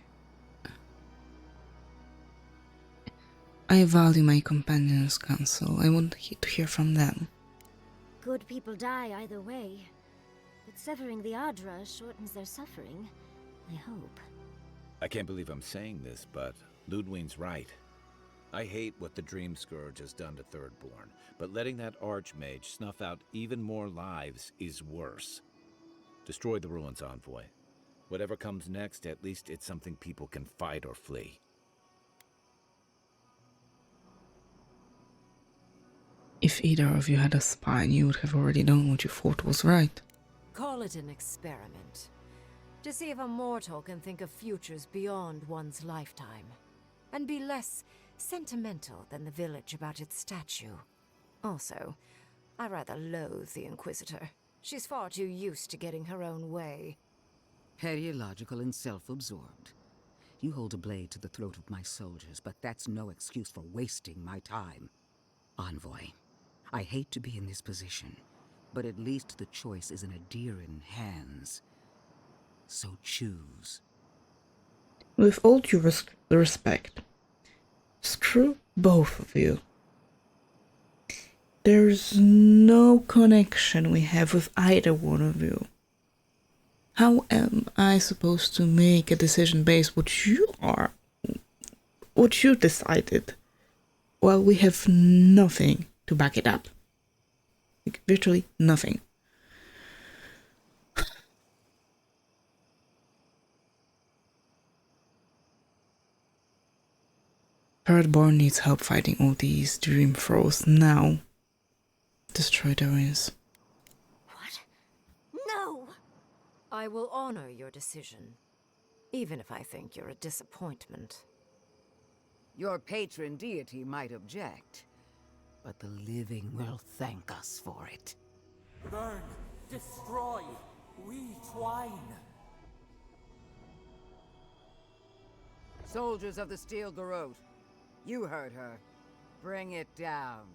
value my companions' counsel. I want to hear from them. Good people die either way, but severing the Adra shortens their suffering, I hope. I can't believe I'm saying this, but Ludwig's right. I hate what the Dream Scourge has done to Thirdborn, but letting that Archmage snuff out even more lives is worse. Destroy the ruins, Envoy. Whatever comes next, at least it's something people can fight or flee. If either of you had a spine, you would have already known what you thought was right. Call it an experiment. To see if a mortal can think of futures beyond one's lifetime. And be less sentimental than the village about its statue. Also, I rather loathe the Inquisitor. She's far too used to getting her own way. Petty, illogical, and self-absorbed. You hold a blade to the throat of my soldiers, but that's no excuse for wasting my time. Envoy, I hate to be in this position, but at least the choice is in Adiran hands. So choose. With all due respect, screw both of you. There's no connection we have with either one of you. How am I supposed to make a decision based on what you decided? Well, we have nothing to back it up. Like, virtually nothing. Thirdborn needs help fighting all these dream thralls now. Destroy the ruins. What? No! I will honor your decision, even if I think you're a disappointment. Your patron deity might object, but the living will thank us for it. Burn, destroy, we twine. Soldiers of the Steel Garrote, you heard her. Bring it down.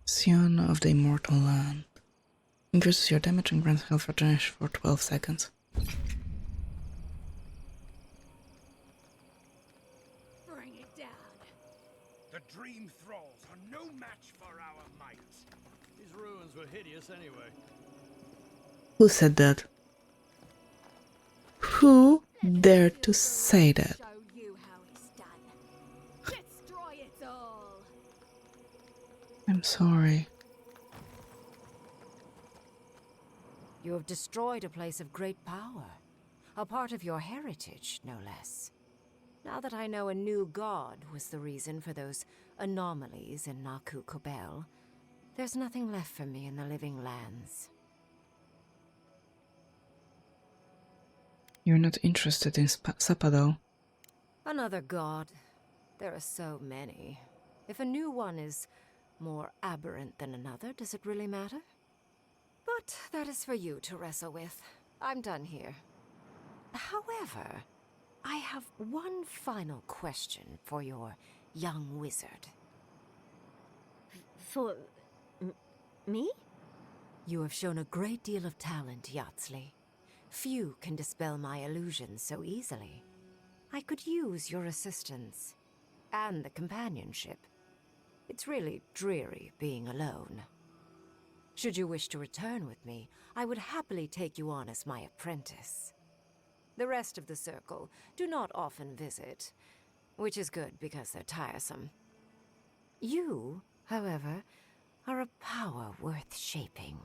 Sion of the Immortal Land. Increases your damage and grants health regeneration for 12 seconds. Bring it down. The Dream Thralls are no match for our might. These ruins were hideous anyway. Who said that? Who dared to say that? Show you how it's done. Destroy it all. I'm sorry. You have destroyed a place of great power. A part of your heritage, no less. Now that I know a new god was the reason for those anomalies in Naku Kobel, there's nothing left for me in the living lands. You're not interested in Sapa though. Another god. There are so many. If a new one is more aberrant than another, does it really matter? But that is for you to wrestle with. I'm done here. However, I have one final question for your young wizard. For... me? You have shown a great deal of talent, Yatsley. Few can dispel my illusions so easily. I could use your assistance. And the companionship. It's really dreary being alone. Should you wish to return with me, I would happily take you on as my apprentice. The rest of the circle do not often visit, which is good because they're tiresome. You, however, are a power worth shaping,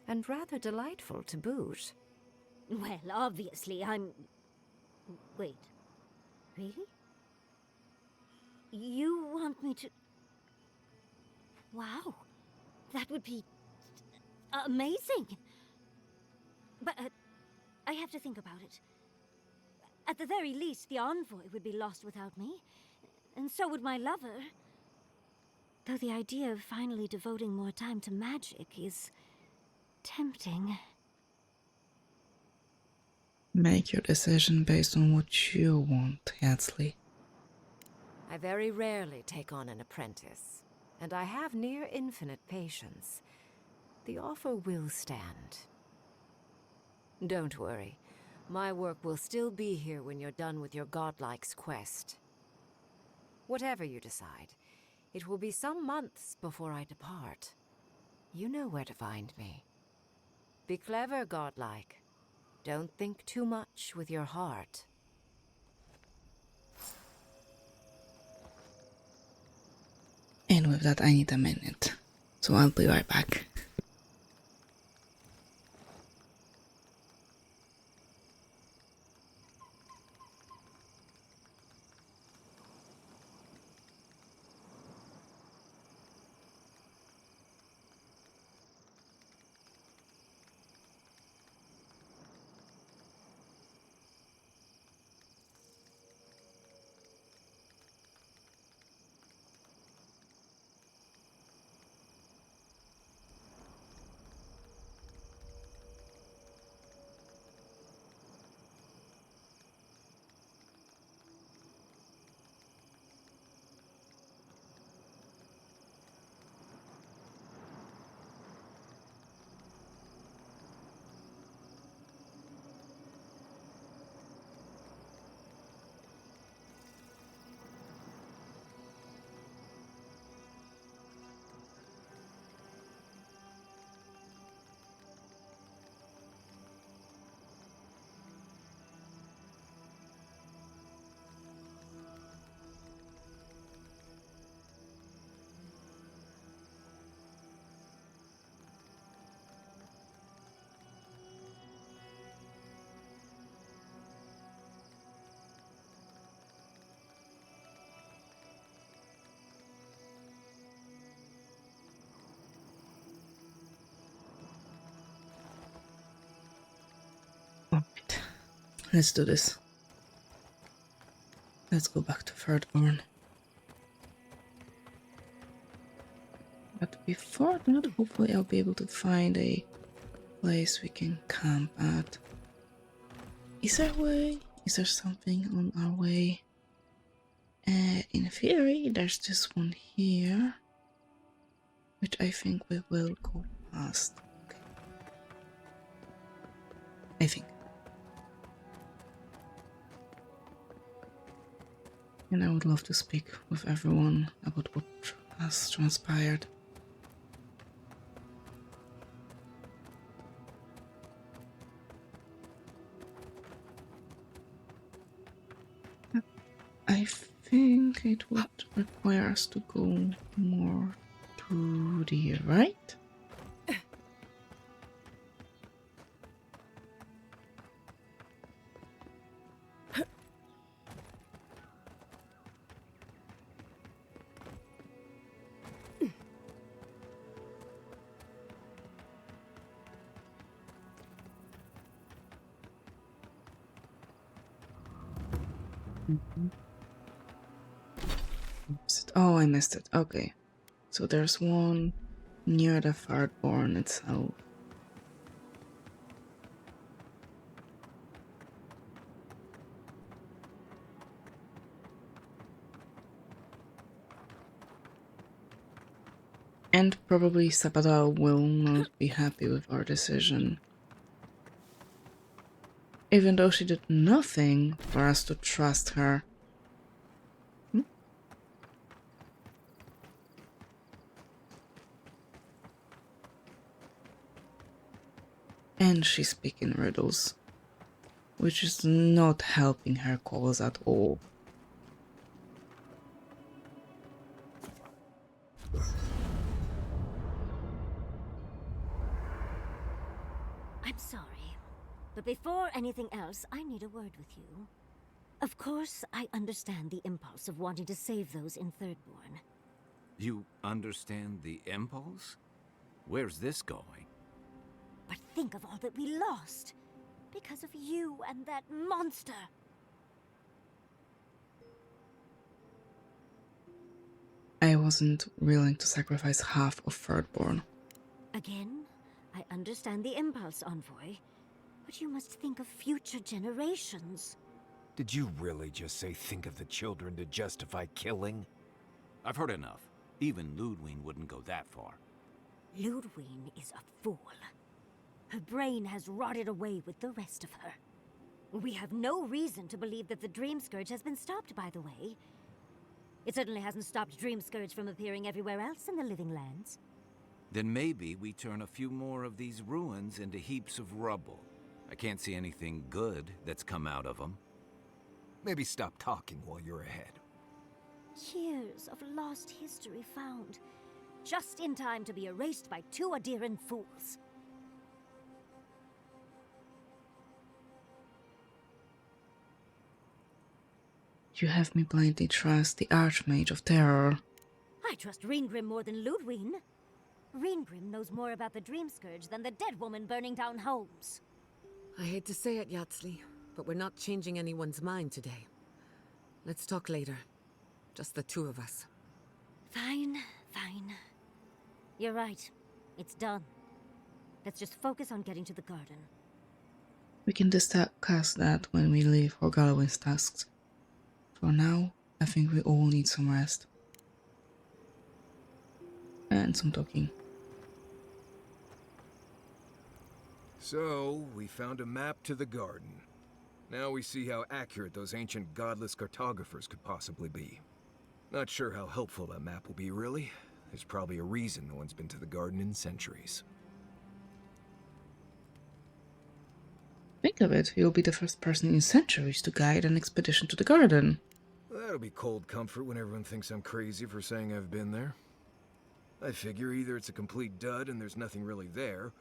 and rather delightful to boot. Well, obviously, I'm... Wait. Really? You want me to... Wow. That would be... amazing! But I have to think about it. At the very least, the envoy would be lost without me, and so would my lover. Though the idea of finally devoting more time to magic is... tempting. Make your decision based on what you want, Yatsley. I very rarely take on an apprentice, and I have near infinite patience. The offer will stand. Don't worry. My work will still be here when you're done with your godlike's quest. Whatever you decide, it will be some months before I depart. You know where to find me. Be clever, godlike. Don't think too much with your heart. And with that, I need a minute. So I'll be right back. Let's do this. Let's go back to Thirdborn. But before that, hopefully I'll be able to find a place we can camp at. Is there a way? Is there something on our way? In theory, there's this one here, which I think we will go past. Okay. I think. And I would love to speak with everyone about what has transpired. I think it would require us to go more to the right. Oh, I missed it. Okay. So there's one near the Thirdborn itself. And probably Sabadell will not be happy with our decision. Even though she did nothing for us to trust her. And she's speaking riddles, which is not helping her cause at all. I'm sorry, but before anything else, I need a word with you. Of course, I understand the impulse of wanting to save those in Thirdborn. You understand the impulse? Where's this going? But think of all that we lost because of you and that monster. I wasn't willing to sacrifice half of Thirdborn. Again, I understand the impulse, Envoy, but you must think of future generations. Did you really just say think of the children to justify killing? I've heard enough. Even Ludwig wouldn't go that far. Ludwig is a fool. Her brain has rotted away with the rest of her. We have no reason to believe that the Dream Scourge has been stopped, by the way. It certainly hasn't stopped Dream Scourge from appearing everywhere else in the Living Lands. Then maybe we turn a few more of these ruins into heaps of rubble. I can't see anything good that's come out of them. Maybe stop talking while you're ahead. Years of lost history found, just in time to be erased by two Adiran fools. You have me blindly trust the Archmage of Terror. I trust Reengrim more than Ludwig. Reengrim knows more about the Dream Scourge than the dead woman burning down homes. I hate to say it, Yatsli, but we're not changing anyone's mind today. Let's talk later. Just the two of us. Fine, fine. You're right. It's done. Let's just focus on getting to the garden. We can discuss that when we leave for Galloway's tasks. For now, I think we all need some rest. And some talking. So, we found a map to the garden. Now we see how accurate those ancient godless cartographers could possibly be. Not sure how helpful that map will be, really. There's probably a reason no one's been to the garden in centuries. Think of it, you'll be the first person in centuries to guide an expedition to the garden. That'll be cold comfort when everyone thinks I'm crazy for saying I've been there. I figure either it's a complete dud and there's nothing really there,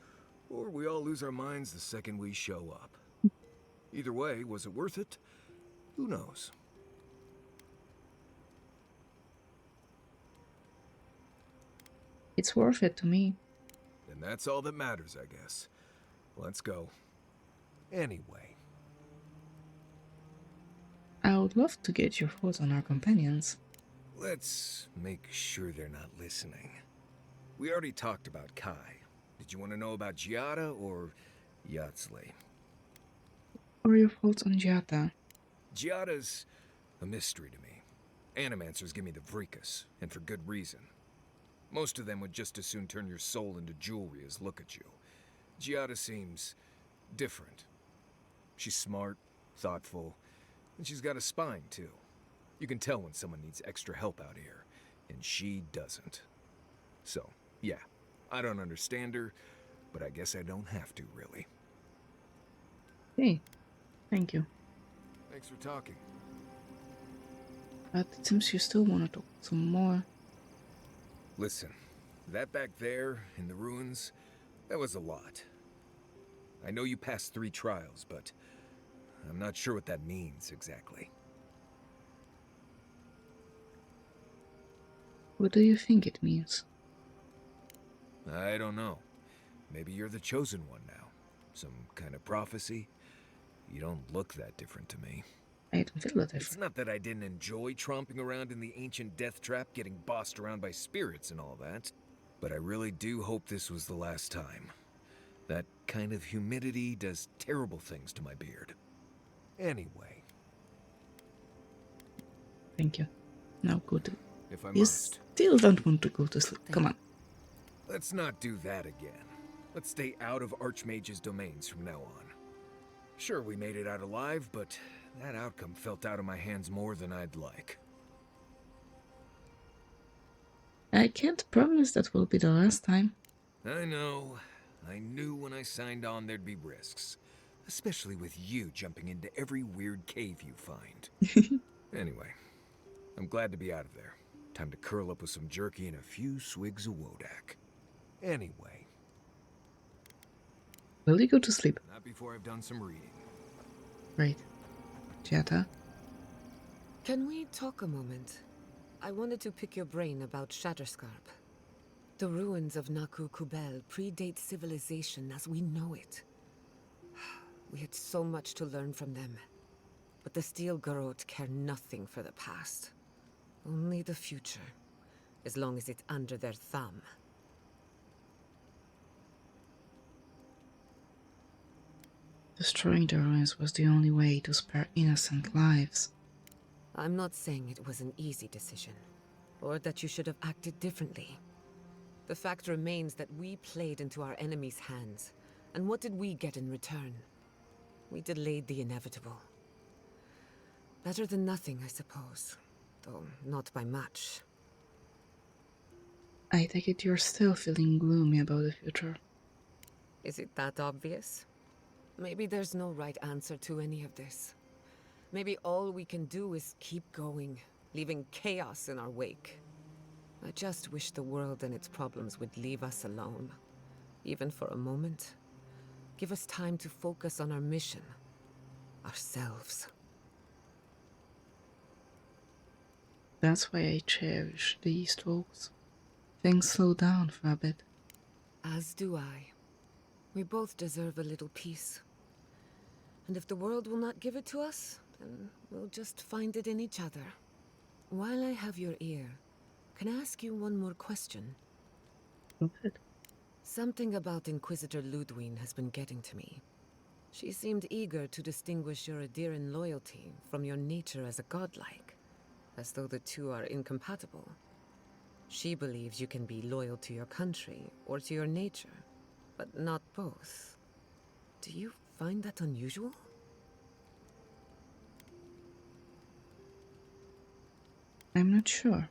or we all lose our minds the second we show up. Either way, was it worth it? Who knows? It's worth it to me. And that's all that matters, I guess. Let's go. Anyway, would love to get your thoughts on our companions. Let's make sure they're not listening. We already talked about Kai. Did you want to know about Giada or Yatsley? What are your thoughts on Giada? Giada's a mystery to me. Animancers give me the Vrikas, and for good reason. Most of them would just as soon turn your soul into jewelry as look at you. Giada seems different. She's smart, thoughtful, and she's got a spine, too. You can tell when someone needs extra help out here, and she doesn't. So, yeah, I don't understand her, but I guess I don't have to, really. Hey, thank you. Thanks for talking. But it seems you still want to talk some more. Listen, that back there, in the ruins, that was a lot. I know you passed 3 trials, but I'm not sure what that means, exactly. What do you think it means? I don't know. Maybe you're the chosen one now. Some kind of prophecy? You don't look that different to me. I don't feel that different. It's not that I didn't enjoy tromping around in the ancient death trap, getting bossed around by spirits and all that, but I really do hope this was the last time. That kind of humidity does terrible things to my beard. Anyway. Thank you. Now go to... If I You must. still don't want to go to sleep. Come on. Let's not do that again. Let's stay out of Archmage's domains from now on. Sure, we made it out alive, but that outcome felt out of my hands more than I'd like. I can't promise that will be the last time. I know. I knew when I signed on there'd be risks. Especially with you jumping into every weird cave you find. Anyway, I'm glad to be out of there. Time to curl up with some jerky and a few swigs of Wodak. Anyway. Will you go to sleep? Not before I've done some reading. Great. Giada? Can we talk a moment? I wanted to pick your brain about Shatterscarp. The ruins of Naku Kubel predate civilization as we know it. We had so much to learn from them. But the Steel Garrote care nothing for the past. Only the future, as long as it's under their thumb. Destroying the ruins was the only way to spare innocent lives. I'm not saying it was an easy decision, or that you should have acted differently. The fact remains that we played into our enemy's hands, and what did we get in return? We delayed the inevitable. Better than nothing, I suppose, though not by much. I take it you're still feeling gloomy about the future. Is it that obvious? Maybe there's no right answer to any of this. Maybe all we can do is keep going, leaving chaos in our wake. I just wish the world and its problems would leave us alone. Even for a moment. Give us time to focus on our mission. Ourselves. That's why I cherish these talks. Things slow down for a bit. As do I. We both deserve a little peace. And if the world will not give it to us, then we'll just find it in each other. While I have your ear, can I ask you one more question? Go ahead. Something about Inquisitor Ludwig has been getting to me. She seemed eager to distinguish your Adiran loyalty from your nature as a godlike, as though the two are incompatible. She believes you can be loyal to your country or to your nature, but not both. Do you find that unusual? I'm not sure.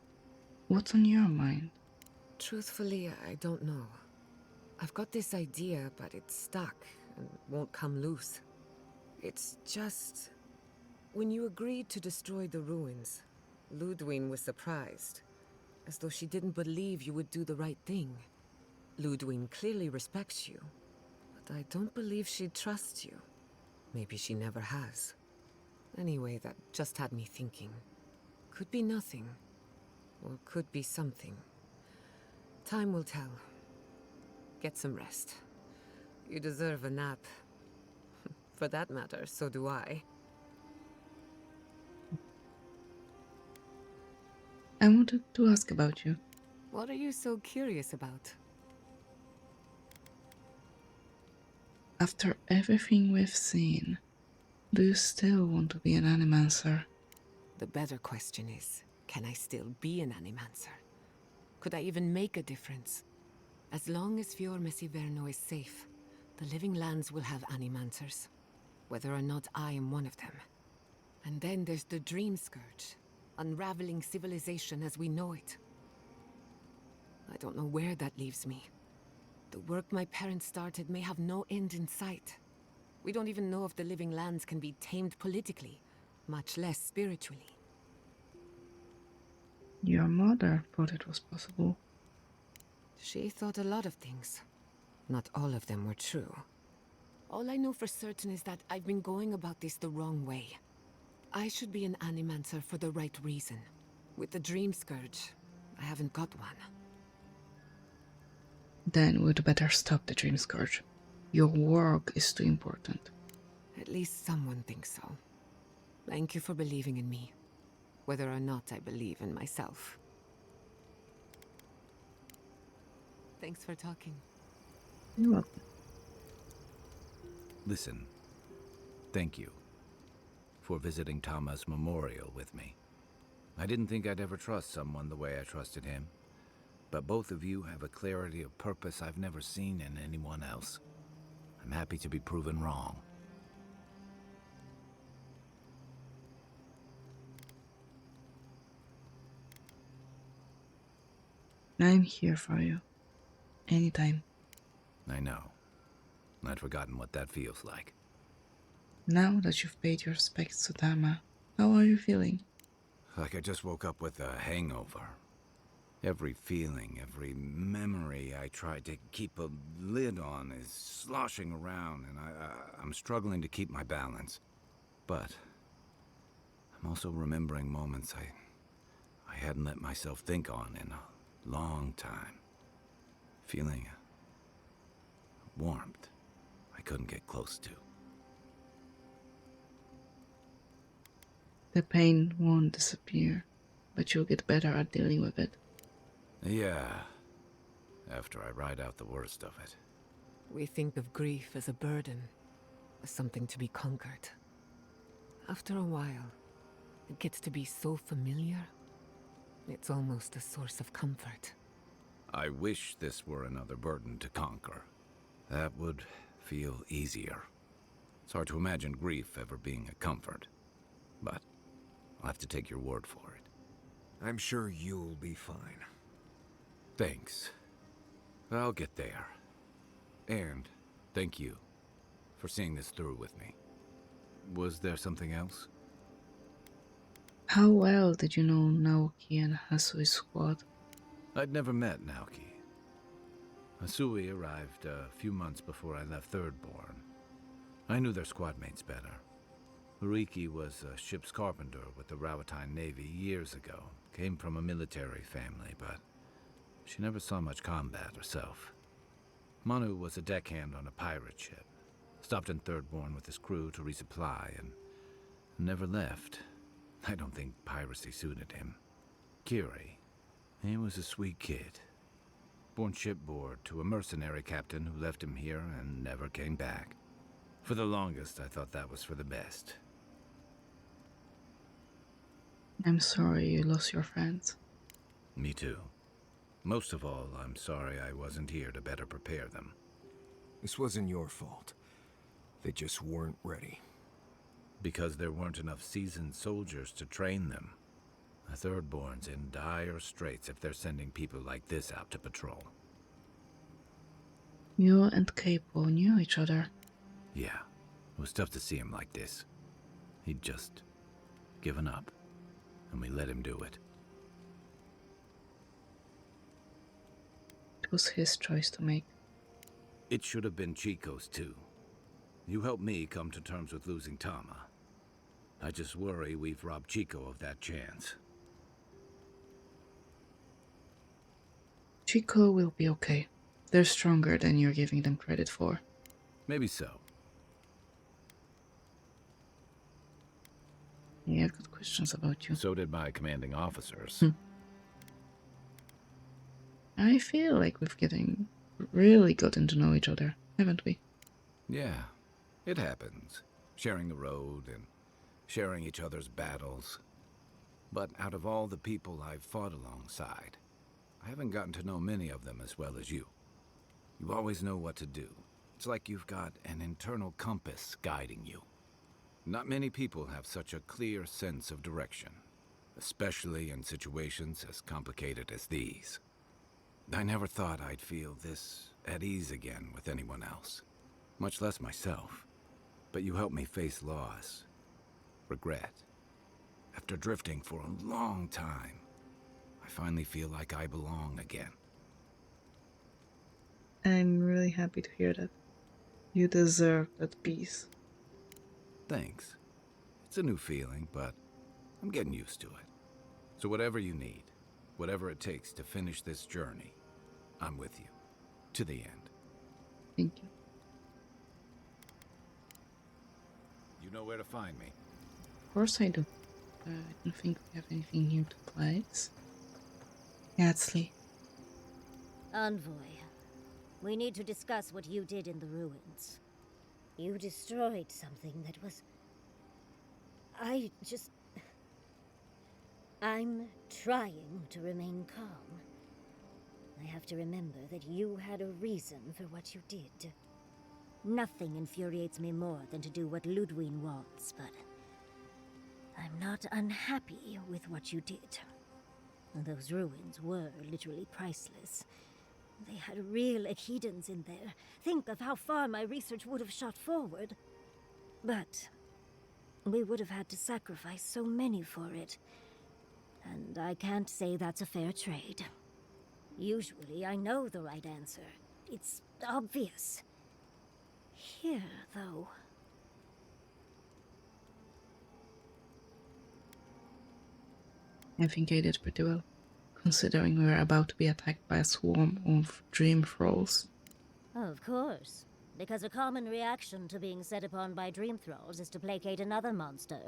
What's on your mind? Truthfully, I don't know. I've got this idea, but it's stuck and won't come loose. It's just... When you agreed to destroy the ruins, Ludwig was surprised, as though she didn't believe you would do the right thing. Ludwig clearly respects you, but I don't believe she trusts you. Maybe she never has. Anyway, that just had me thinking. Could be nothing, or could be something. Time will tell. Get some rest. You deserve a nap. For that matter, so do I. I wanted to ask about you. What are you so curious about? After everything we've seen, do you still want to be an animancer? The better question is, can I still be an animancer? Could I even make a difference? As long as Fior Messiverno is safe, the Living Lands will have animancers, whether or not I am one of them. And then there's the Dream Scourge, unraveling civilization as we know it. I don't know where that leaves me. The work my parents started may have no end in sight. We don't even know if the Living Lands can be tamed politically, much less spiritually. Your mother thought it was possible. She thought a lot of things. Not all of them were true. All I know for certain is that I've been going about this the wrong way. I should be an animancer for the right reason. With the Dream Scourge, I haven't got one. Then we'd better stop the Dream Scourge. Your work is too important. At least someone thinks so. Thank you for believing in me, whether or not I believe in myself. Thanks for talking. You're welcome. Listen, thank you for visiting Tama's memorial with me. I didn't think I'd ever trust someone the way I trusted him, but both of you have a clarity of purpose I've never seen in anyone else. I'm happy to be proven wrong. I'm here for you. Anytime. I know. I'd forgotten what that feels like. Now that you've paid your respects to Tama, how are you feeling? Like I just woke up with a hangover. Every feeling, every memory I tried to keep a lid on is sloshing around, and I'm struggling to keep my balance. But I'm also remembering moments I hadn't let myself think on in a long time. Feeling a warmth I couldn't get close to. The pain won't disappear, but you'll get better at dealing with it. Yeah, after I ride out the worst of it. We think of grief as a burden, as something to be conquered. After a while, it gets to be so familiar, it's almost a source of comfort. I wish this were another burden to conquer. That would feel easier. It's hard to imagine grief ever being a comfort, but I'll have to take your word for it. I'm sure you'll be fine. Thanks. I'll get there. And thank you for seeing this through with me. Was there something else? How well did you know Naoki and Hasui's squad? I'd never met Naoki. Hasui arrived a few months before I left Thirdborn. I knew their squad mates better. Uriki was a ship's carpenter with the Rawatine Navy years ago. Came from a military family, but she never saw much combat herself. Manu was a deckhand on a pirate ship. Stopped in Thirdborn with his crew to resupply and never left. I don't think piracy suited him. Kiri, he was a sweet kid. Born shipboard to a mercenary captain who left him here and never came back. For the longest, I thought that was for the best. I'm sorry you lost your friends. Me too. Most of all, I'm sorry I wasn't here to better prepare them. This wasn't your fault. They just weren't ready. Because there weren't enough seasoned soldiers to train them. The Thirdborn's in dire straits if they're sending people like this out to patrol. You and Capo knew each other. Yeah, it was tough to see him like this. He'd just given up, and we let him do it. It was his choice to make. It should have been Chico's too. You helped me come to terms with losing Tama. I just worry we've robbed Chico of that chance. Chico will be okay. They're stronger than you're giving them credit for. Maybe so. Yeah, I've got questions about you. So did my commanding officers. I feel like we've getting really gotten to know each other, haven't we? Yeah, it happens. Sharing the road and sharing each other's battles. But out of all the people I've fought alongside, I haven't gotten to know many of them as well as you. You always know what to do. It's like you've got an internal compass guiding you. Not many people have such a clear sense of direction, especially in situations as complicated as these. I never thought I'd feel this at ease again with anyone else, much less myself. But you helped me face loss, regret. After drifting for a long time, I finally feel like I belong again. I'm really happy to hear that. You deserve that peace. Thanks. It's a new feeling, but I'm getting used to it. So whatever you need, whatever it takes to finish this journey, I'm with you. To the end. Thank you. You know where to find me. Of course I do. I don't think we have anything here to place. Gatsley. Envoy, we need to discuss what you did in the ruins. You destroyed something that was... I'm trying to remain calm. I have to remember that you had a reason for what you did. Nothing infuriates me more than to do what Ludwig wants, but... I'm not unhappy with what you did. Those ruins were literally priceless. They had real Echidans in there. Think of how far my research would have shot forward. But we would have had to sacrifice so many for it. And I can't say that's a fair trade. Usually I know the right answer. It's obvious. Here, though... I think I did pretty well, considering we were about to be attacked by a swarm of dream thralls. Of course. Because a common reaction to being set upon by dream thralls is to placate another monster.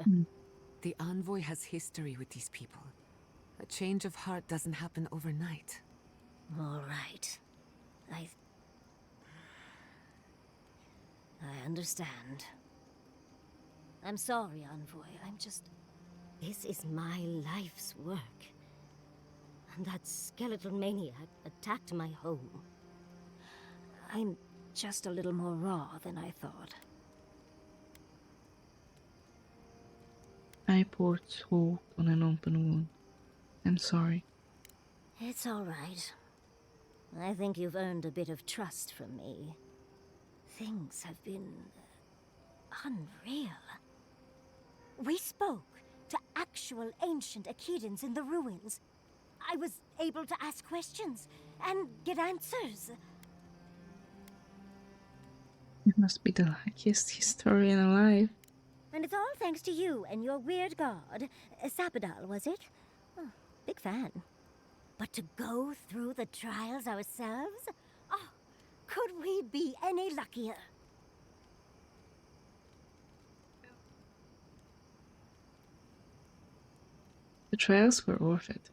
The Envoy has history with these people. A change of heart doesn't happen overnight. All right. I understand. I'm sorry, Envoy. This is my life's work. And that skeletal maniac attacked my home. I'm just a little more raw than I thought. I poured salt on an open wound. I'm sorry. It's all right. I think you've earned a bit of trust from me. Things have been... unreal. We spoke to actual ancient Echidans in the ruins. I was able to ask questions and get answers. You must be the luckiest historian alive. And it's all thanks to you and your weird god, Sapidal, was it? Oh, big fan. But to go through the trials ourselves? Oh, could we be any luckier? The trials were worth it,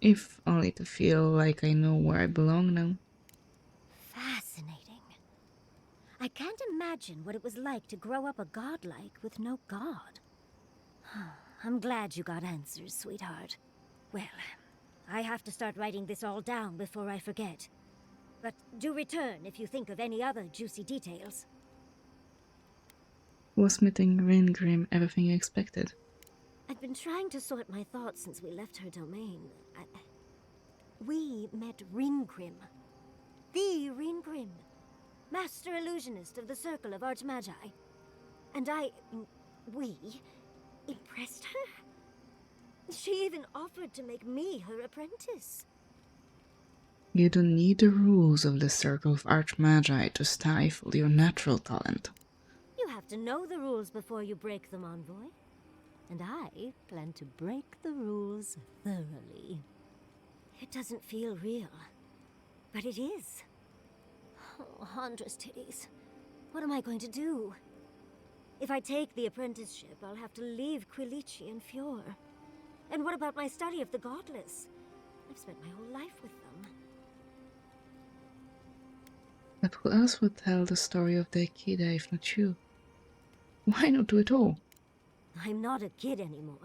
if only to feel like I know where I belong now. Fascinating. I can't imagine what it was like to grow up a godlike with no god. I'm glad you got answers, sweetheart. Well, I have to start writing this all down before I forget. But do return if you think of any other juicy details. Was meeting Ringrim everything you expected? I've been trying to sort my thoughts since we left her domain. We met Ringrim. The Ringrim. Master Illusionist of the Circle of Archmagi. And we impressed her? She even offered to make me her apprentice. You don't need the rules of the Circle of Archmagi to stifle your natural talent. You have to know the rules before you break them, Envoy. And I plan to break the rules thoroughly. It doesn't feel real, but it is. Oh, Huntress titties. What am I going to do? If I take the apprenticeship, I'll have to leave Quilici and Fjord. And what about my study of the Godless? I've spent my whole life with them. But who else would tell the story of the Akida if not you? Why not do it all? I'm not a kid anymore.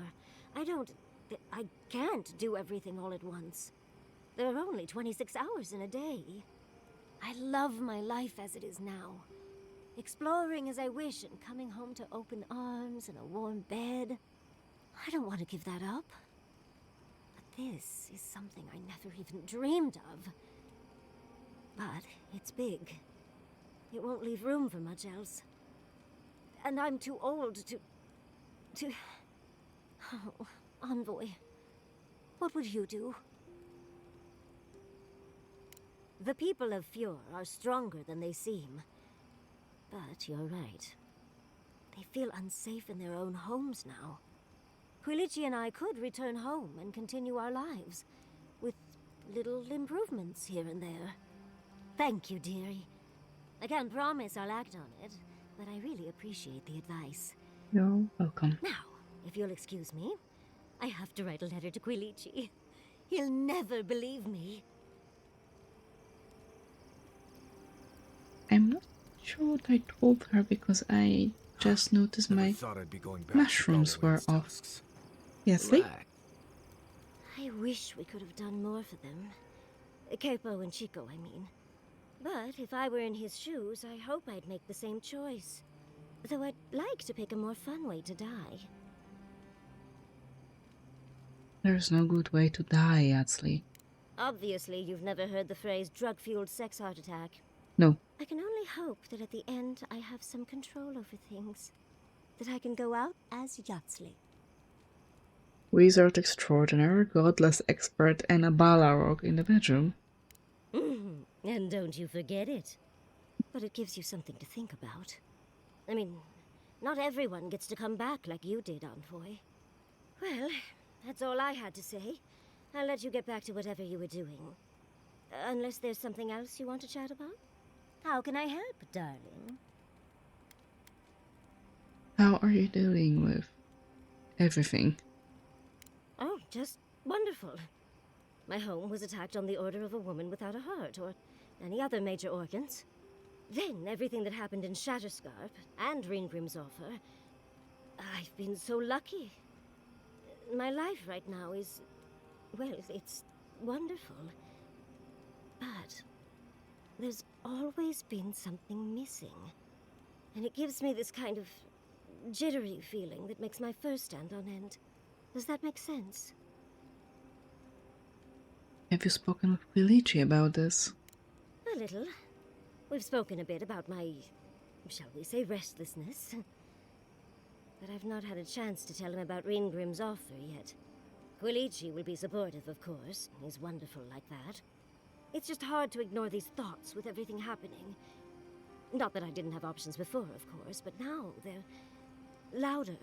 I can't do everything all at once. There are only 26 hours in a day. I love my life as it is now. Exploring as I wish and coming home to open arms and a warm bed. I don't want to give that up. But this is something I never even dreamed of. But it's big. It won't leave room for much else. And I'm too old to... Oh, Envoy. What would you do? The people of Fjord are stronger than they seem. But you're right. They feel unsafe in their own homes now. Quilici and I could return home and continue our lives, with little improvements here and there. Thank you, dearie. I can't promise I'll act on it, but I really appreciate the advice. You're welcome. Now, if you'll excuse me, I have to write a letter to Quilici. He'll never believe me. I'm not sure what I told her because I just noticed my mushrooms were off. Yes, Lee? I wish we could have done more for them. Capo and Chico, I mean. But if I were in his shoes, I hope I'd make the same choice. Though I'd like to pick a more fun way to die. There's no good way to die, Yatsley. Obviously, you've never heard the phrase drug-fueled sex heart attack. No. I can only hope that at the end I have some control over things. That I can go out as Yatsley. Wizard extraordinaire, godless expert, and a Balrog in the bedroom. And don't you forget it. But it gives you something to think about. I mean, not everyone gets to come back like you did, Envoy. Well, that's all I had to say. I'll let you get back to whatever you were doing. Unless there's something else you want to chat about? How can I help, darling? How are you dealing with everything? Oh, just wonderful. My home was attacked on the order of a woman without a heart or any other major organs. Then everything that happened in Shatterscarp and Ringrim's offer. I've been so lucky. My life right now is, well, it's wonderful. But there's always been something missing. And it gives me this kind of jittery feeling that makes my fur stand on end. Does that make sense? Have you spoken with Quilici about this? A little. We've spoken a bit about my, shall we say, restlessness. But I've not had a chance to tell him about Ringrim's offer yet. Quilici will be supportive, of course. He's wonderful like that. It's just hard to ignore these thoughts with everything happening. Not that I didn't have options before, of course, but now they're louder.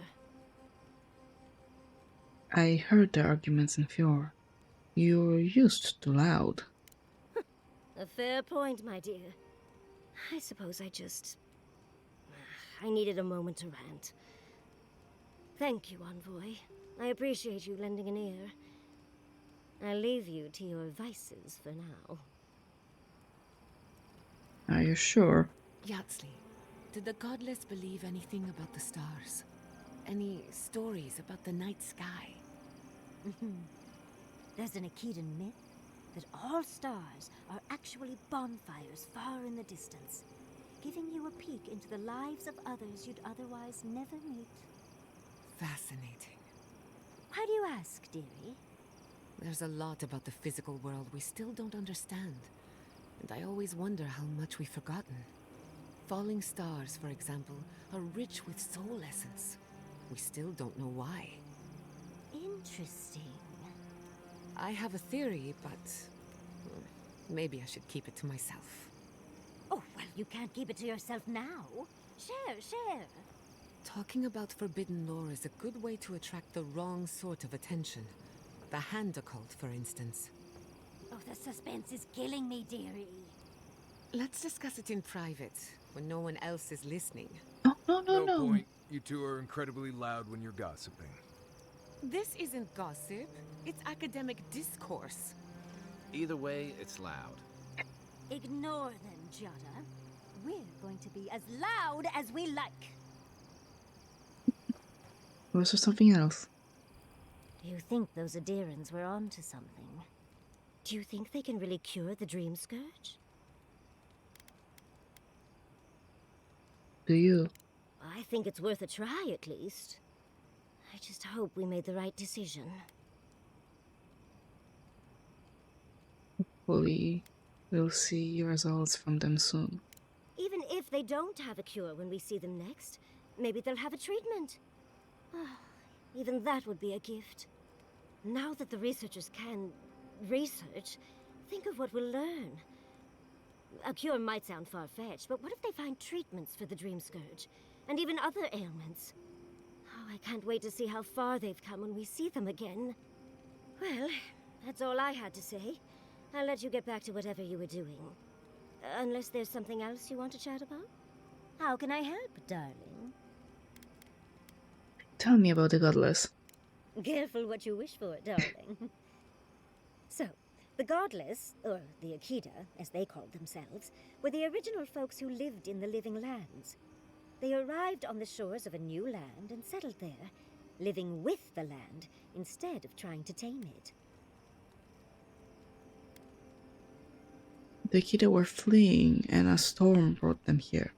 I heard the arguments in Fjord. You're used to loud. A fair point, my dear. I suppose I needed a moment to rant. Thank you, Envoy. I appreciate you lending an ear. I'll leave you to your vices for now. Are you sure? Yatsley, did the godless believe anything about the stars? Any stories about the night sky? There's an Akidan myth that all stars are actually bonfires far in the distance, giving you a peek into the lives of others you'd otherwise never meet. Fascinating. Why do you ask, dearie? There's a lot about the physical world we still don't understand, and I always wonder how much we've forgotten. Falling stars, for example, are rich with soul essence. We still don't know why. Interesting. I have a theory, but maybe I should keep it to myself. Oh, well, you can't keep it to yourself now. Share. Talking about forbidden lore is a good way to attract the wrong sort of attention. The hand occult, for instance. Oh, the suspense is killing me, dearie. Let's discuss it in private, when no one else is listening. Oh, no. No point. You two are incredibly loud when you're gossiping. This isn't gossip. It's academic discourse. Either way, it's loud. Ignore them, Giada. We're going to be as loud as we like. Was there something else? Do you think those Adirans were onto something? Do you think they can really cure the Dream Scourge? Do you? I think it's worth a try, at least. I just hope we made the right decision. Hopefully, we'll see results from them soon. Even if they don't have a cure when we see them next, maybe they'll have a treatment. Even that would be a gift. Now that the researchers can research, think of what we'll learn. A cure might sound far-fetched, but what if they find treatments for the Dream Scourge? And even other ailments? Oh, I can't wait to see how far they've come when we see them again. Well, that's all I had to say. I'll let you get back to whatever you were doing. Unless there's something else you want to chat about? How can I help, darling? Tell me about the Godless. Careful what you wish for, darling. So, the Godless, or the Akida, as they called themselves, were the original folks who lived in the Living Lands. They arrived on the shores of a new land and settled there, living with the land instead of trying to tame it. The Akida were fleeing and a storm brought them here.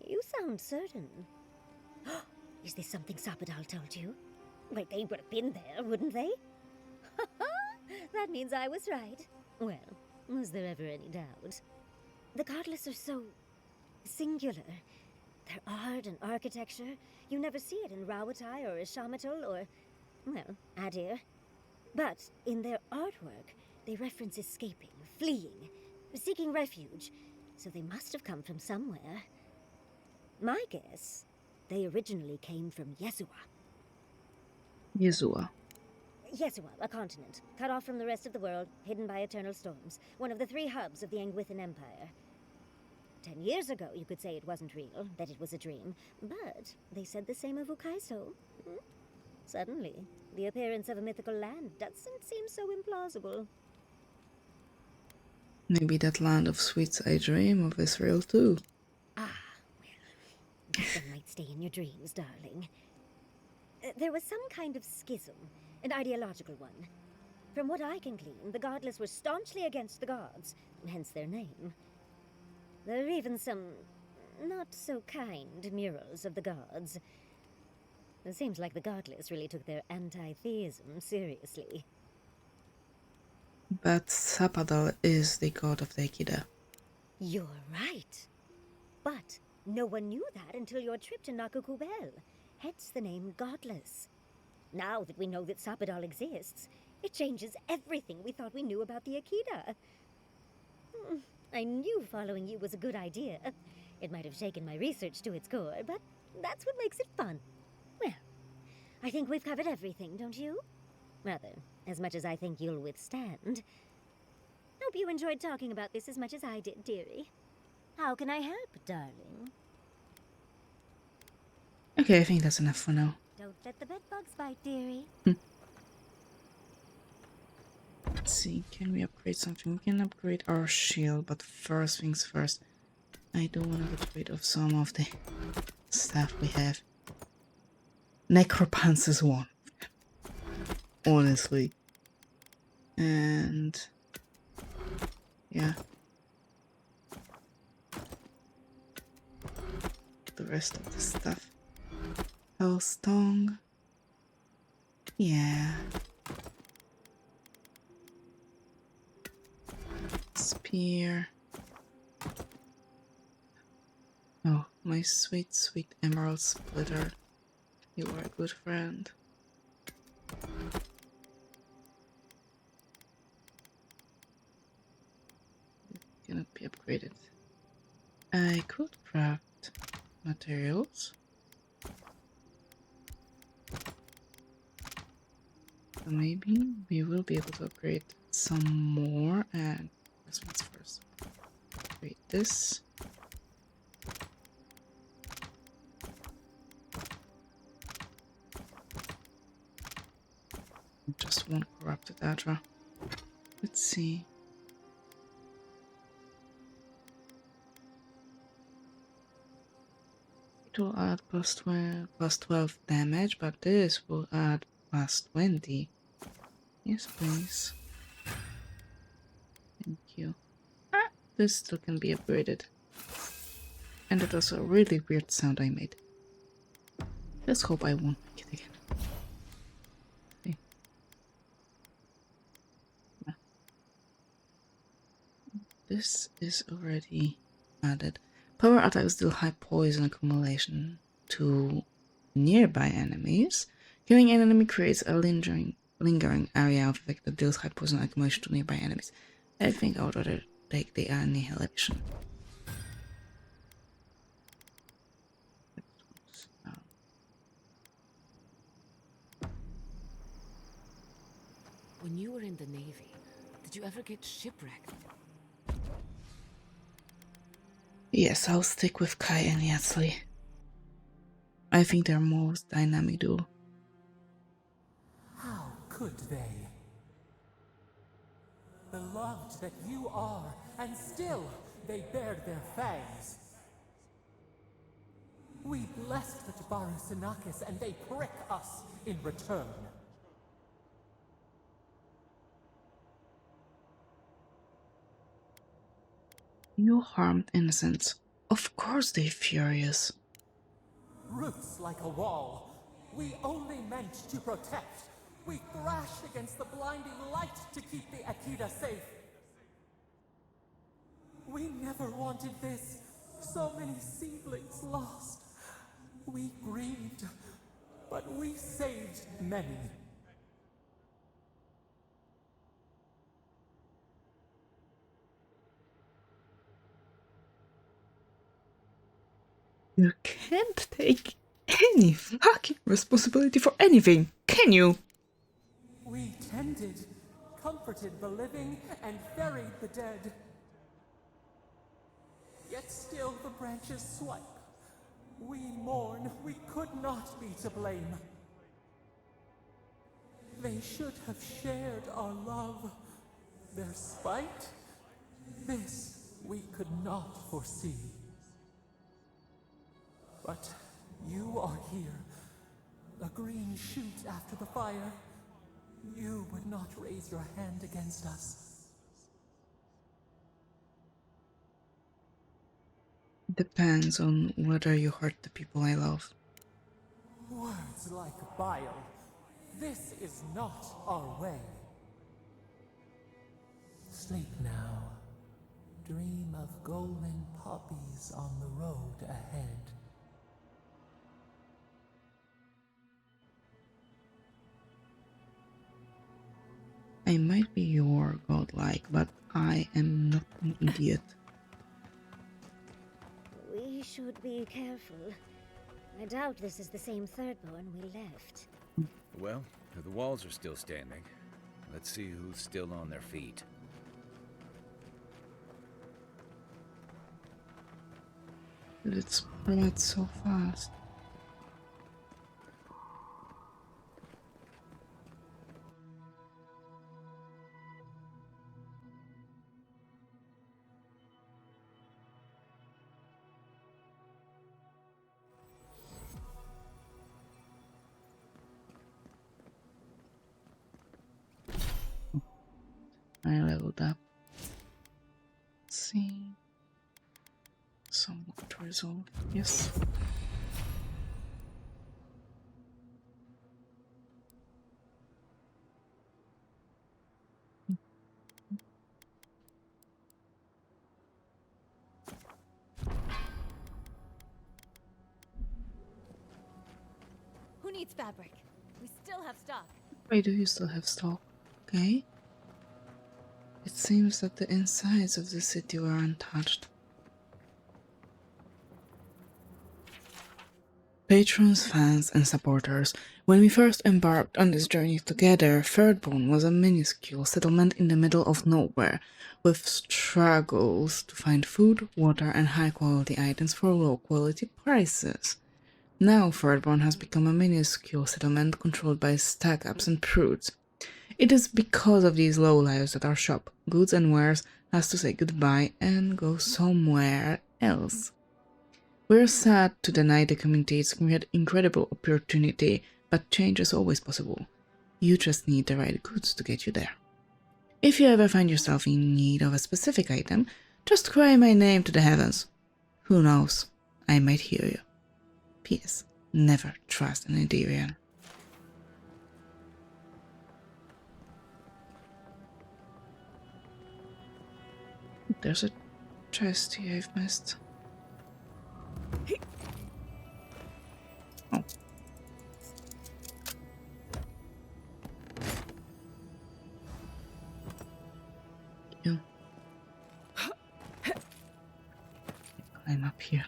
You sound certain. Is this something Sapadal told you? Well, they would have been there, wouldn't they? That means I was right. Well, was there ever any doubt? The Godless are so singular. Their art and architecture, you never see it in Rawatai or Ishamatal or, well, Adir. But in their artwork, they reference escaping, fleeing, seeking refuge, so they must have come from somewhere. My guess, they originally came from Yezua. Yezua. Yezua, a continent, cut off from the rest of the world, hidden by eternal storms, one of the 3 hubs of the Angwithan Empire. 10 years ago, you could say it wasn't real, that it was a dream, but they said the same of Ukaiso. Suddenly, the appearance of a mythical land doesn't seem so implausible. Maybe that land of sweets I dream of is real too. Well, that one might stay in your dreams, darling. There was some kind of schism, an ideological one. From what I can glean, the Godless were staunchly against the gods, hence their name. There are even some not-so-kind murals of the gods. It seems like the Godless really took their anti-theism seriously. But Sapadal is the god of the Akida. You're right. But no one knew that until your trip to Nakukubel, hence the name Godless. Now that we know that Sapadal exists, it changes everything we thought we knew about the Akida. I knew following you was a good idea. It might have shaken my research to its core, but that's what makes it fun. Well, I think we've covered everything, don't you? Rather, as much as I think you'll withstand. Hope you enjoyed talking about this as much as I did, dearie. How can I help, darling? Okay, I think that's enough for now. Don't let the bedbugs bite, dearie. Let's see, can we upgrade something? We can upgrade our shield, but first things first. I do want to get rid of some of the stuff we have. Necropants is one. Honestly. And yeah. The rest of the stuff. Hellstone. Yeah. Spear. Oh, my sweet, sweet emerald splitter. You are a good friend. It cannot be upgraded. I could craft materials. So maybe we will be able to upgrade some more, and this one's first. Upgrade this. Just one corrupted Adra. Let's see. It will add plus 12 damage, but this will add plus 20. Yes, please. Thank you. This still can be upgraded. And it was a really weird sound I made. Let's hope I won't make it again. Okay. Yeah. This is already added. Power attacks deal high poison accumulation to nearby enemies. Killing an enemy creates a lingering area of effect that deals high poison accumulation to nearby enemies. I think I would rather take the annihilation. When you were in the Navy, did you ever get shipwrecked? Yes, I'll stick with Kai and Yatsli. I think they're most dynamic duo. How could they? Beloved that you are, and still they bared their fangs. We blessed the Tabaru and they prick us in return. You harmed innocents. Of course they're furious. Roots like a wall. We only meant to protect. We thrashed against the blinding light to keep the Akita safe. We never wanted this. So many seedlings lost. We grieved, but we saved many. You can't take any fucking responsibility for anything, can you? We tended, comforted the living, and buried the dead. Yet still the branches swipe. We mourn, we could not be to blame. They should have shared our love. Their spite, this we could not foresee. But you are here, a green shoot after the fire. You would not raise your hand against us. Depends on whether you hurt the people I love. Words like bile. This is not our way. Sleep now. Dream of golden poppies on the road ahead. I might be your godlike, but I am not an idiot. We should be careful. I doubt this is the same thirdborn we left. Well, the walls are still standing. Let's see who's still on their feet. It spread so fast. I leveled up. Let's see. Somewhat resolve. Yes. Who needs fabric? We still have stock. Why do you still have stock? Okay. It seems that the insides of the city were untouched. Patrons, fans, and supporters, when we first embarked on this journey together, Thirdbone was a minuscule settlement in the middle of nowhere, with struggles to find food, water, and high-quality items for low-quality prices. Now Thirdbone has become a minuscule settlement controlled by stack-ups and prudes. It is because of these lowlives that our shop, Goods and Wares, has to say goodbye and go somewhere else. We're sad to deny the community its incredible opportunity, but change is always possible. You just need the right goods to get you there. If you ever find yourself in need of a specific item, just cry my name to the heavens. Who knows, I might hear you. P.S. Never trust an Endarian. There's a chest here I've missed. Oh. You. Climb up here.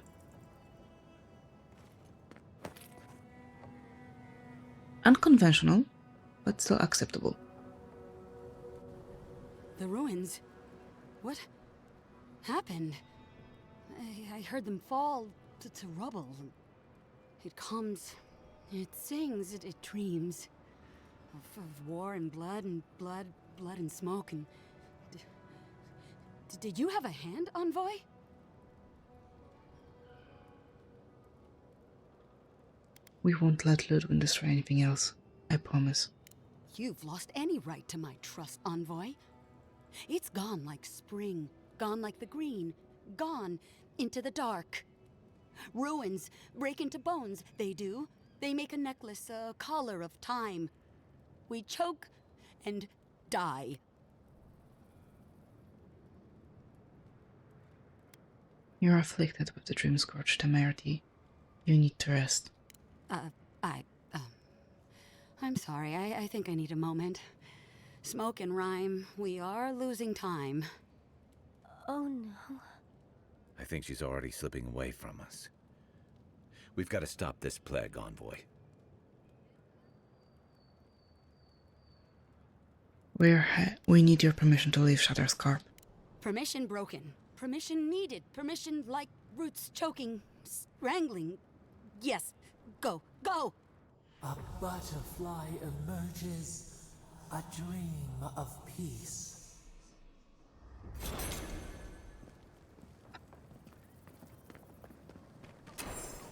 Unconventional, but still acceptable. The ruins. What happened? I heard them fall to rubble. It comes, it sings, it dreams of war and blood and smoke. And did you have a hand, Envoy? We won't let Ludwin destroy anything else. I promise. You've lost any right to my trust, Envoy. It's gone like spring, gone like the green, gone into the dark. Ruins break into bones, they do. They make a necklace, a collar of time. We choke and die. You're afflicted with the Dream Scourge temerity. You need to rest. I'm sorry, I think I need a moment. Smoke and rhyme, we are losing time. Oh no. I think she's already slipping away from us. We've got to stop this plague, Envoy. We need your permission to leave Shatterscarp. Permission broken. Permission needed. Permission like roots choking, strangling. Yes, go, go! A butterfly emerges, a dream of peace.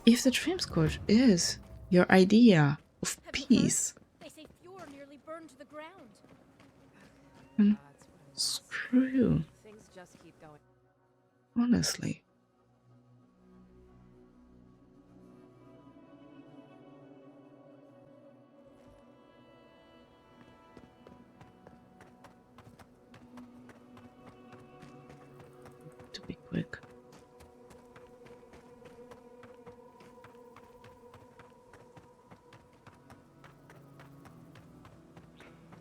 If the Dream Scourge is your idea of peace, They say Fjord nearly burned to the ground. then screw you. Things just keep going. Honestly. To be quick.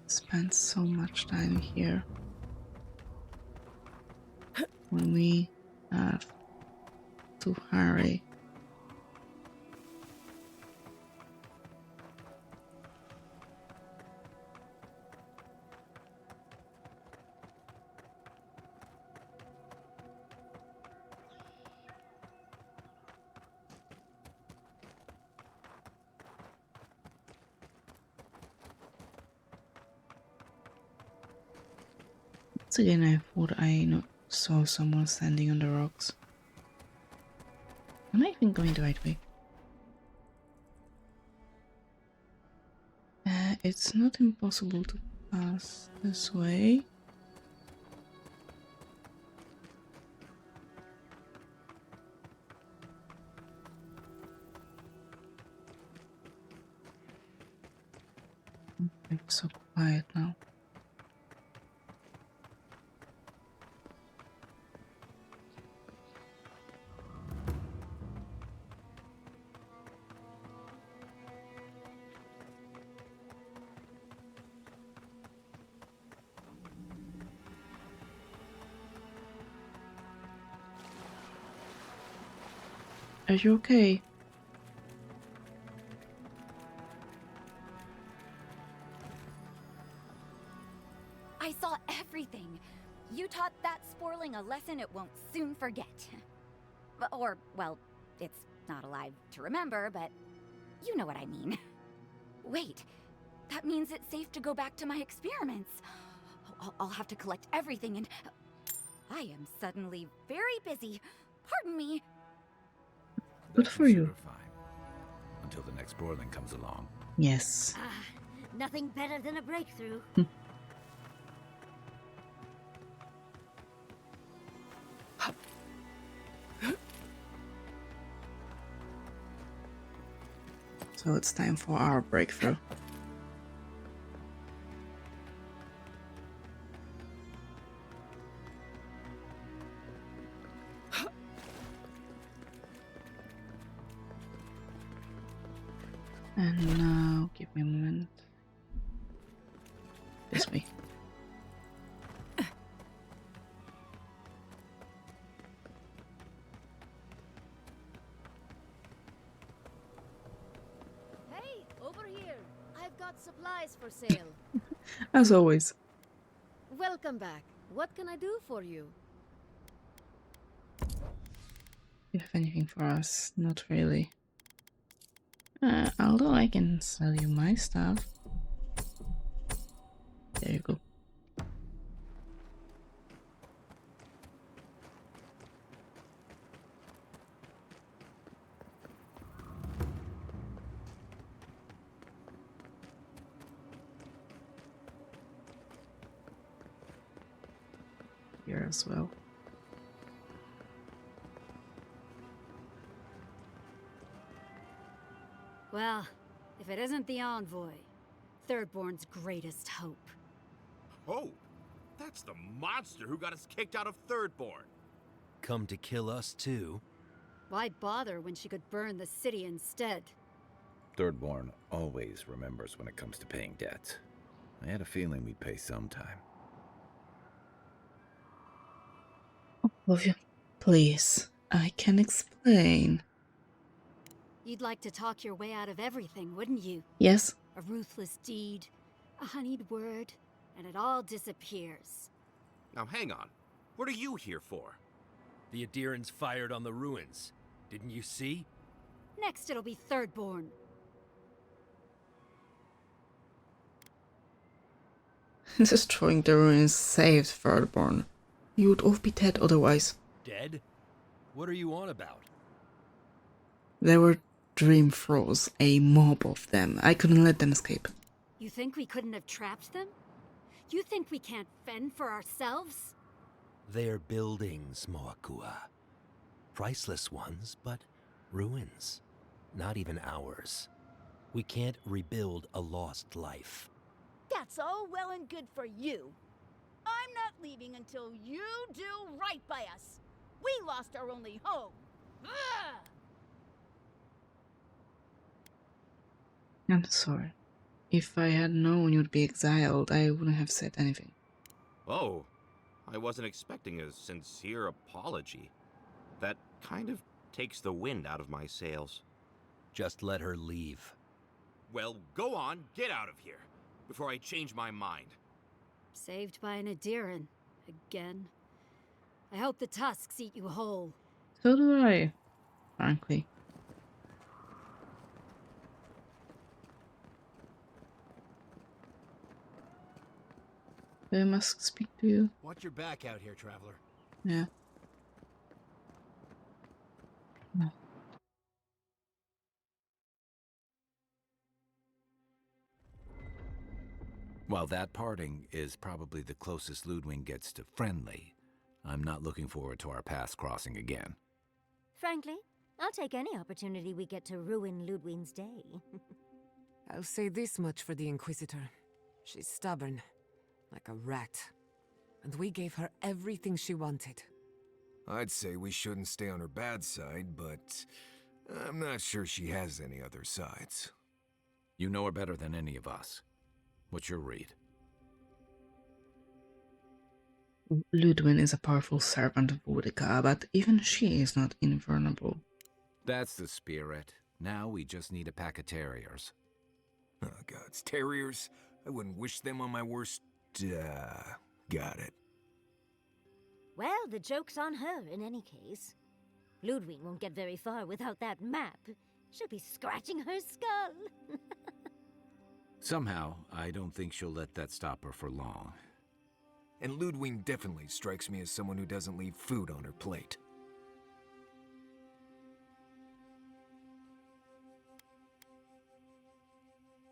Spend so much time here when we have to hurry. Once again, I thought I saw someone standing on the rocks. Am I even going the right way? It's not impossible to pass this way. It's so quiet now. Are you okay? I saw everything. You taught that sporling a lesson it won't soon forget. Or, well, it's not alive to remember, but you know what I mean. Wait, that means it's safe to go back to my experiments. I'll have to collect everything and... I am suddenly very busy. Pardon me. Good for you. Fine. Until the next broiling comes along. Yes. Nothing better than a breakthrough. So it's time for our breakthrough. And now, give me a moment. This way. Hey, over here. I've got supplies for sale. As always. Welcome back. What can I do for you? Do you have anything for us? Not really. Although I can sell you my stuff. There you go. Here as well. Well, if it isn't the Envoy, Thirdborn's greatest hope. Oh, that's the monster who got us kicked out of Thirdborn. Come to kill us too? Why bother when she could burn the city instead? Thirdborn always remembers when it comes to paying debts. I had a feeling we'd pay sometime. Love you. Please, I can explain. You'd like to talk your way out of everything, wouldn't you? Yes. A ruthless deed, a honeyed word, and it all disappears. Now hang on. What are you here for? The Adirans fired on the ruins. Didn't you see? Next it'll be Thirdborn. Destroying the ruins saved Thirdborn. You would all be dead otherwise. Dead? What are you on about? There were dream thralls, a mob of them. I couldn't let them escape. You think we couldn't have trapped them? You think we can't fend for ourselves? They're buildings, Moakua. Priceless ones, but ruins. Not even ours. We can't rebuild a lost life. That's all well and good for you. I'm not leaving until you do right by us. We lost our only home. Ugh! I'm sorry. If I had known you'd be exiled, I wouldn't have said anything. Oh, I wasn't expecting a sincere apology. That kind of takes the wind out of my sails. Just let her leave. Well, go on, get out of here, before I change my mind. Saved by an Adiran. Again. I hope the tusks eat you whole. So do I, frankly. I must speak to you. Watch your back out here, traveler. Yeah. No. While that parting is probably the closest Ludwig gets to friendly, I'm not looking forward to our paths crossing again. Frankly, I'll take any opportunity we get to ruin Ludwig's day. I'll say this much for the Inquisitor. She's stubborn, like a rat. And we gave her everything she wanted. I'd say we shouldn't stay on her bad side, but I'm not sure she has any other sides. You know her better than any of us. What's your read? Ludwig is a powerful servant of Boudica, but even she is not invulnerable. That's the spirit. Now we just need a pack of terriers. Oh, gods, terriers? I wouldn't wish them on my worst... got it. Well, the joke's on her in any case. Ludwig won't get very far without that map. She'll be scratching her skull. Somehow, I don't think she'll let that stop her for long. And Ludwig definitely strikes me as someone who doesn't leave food on her plate.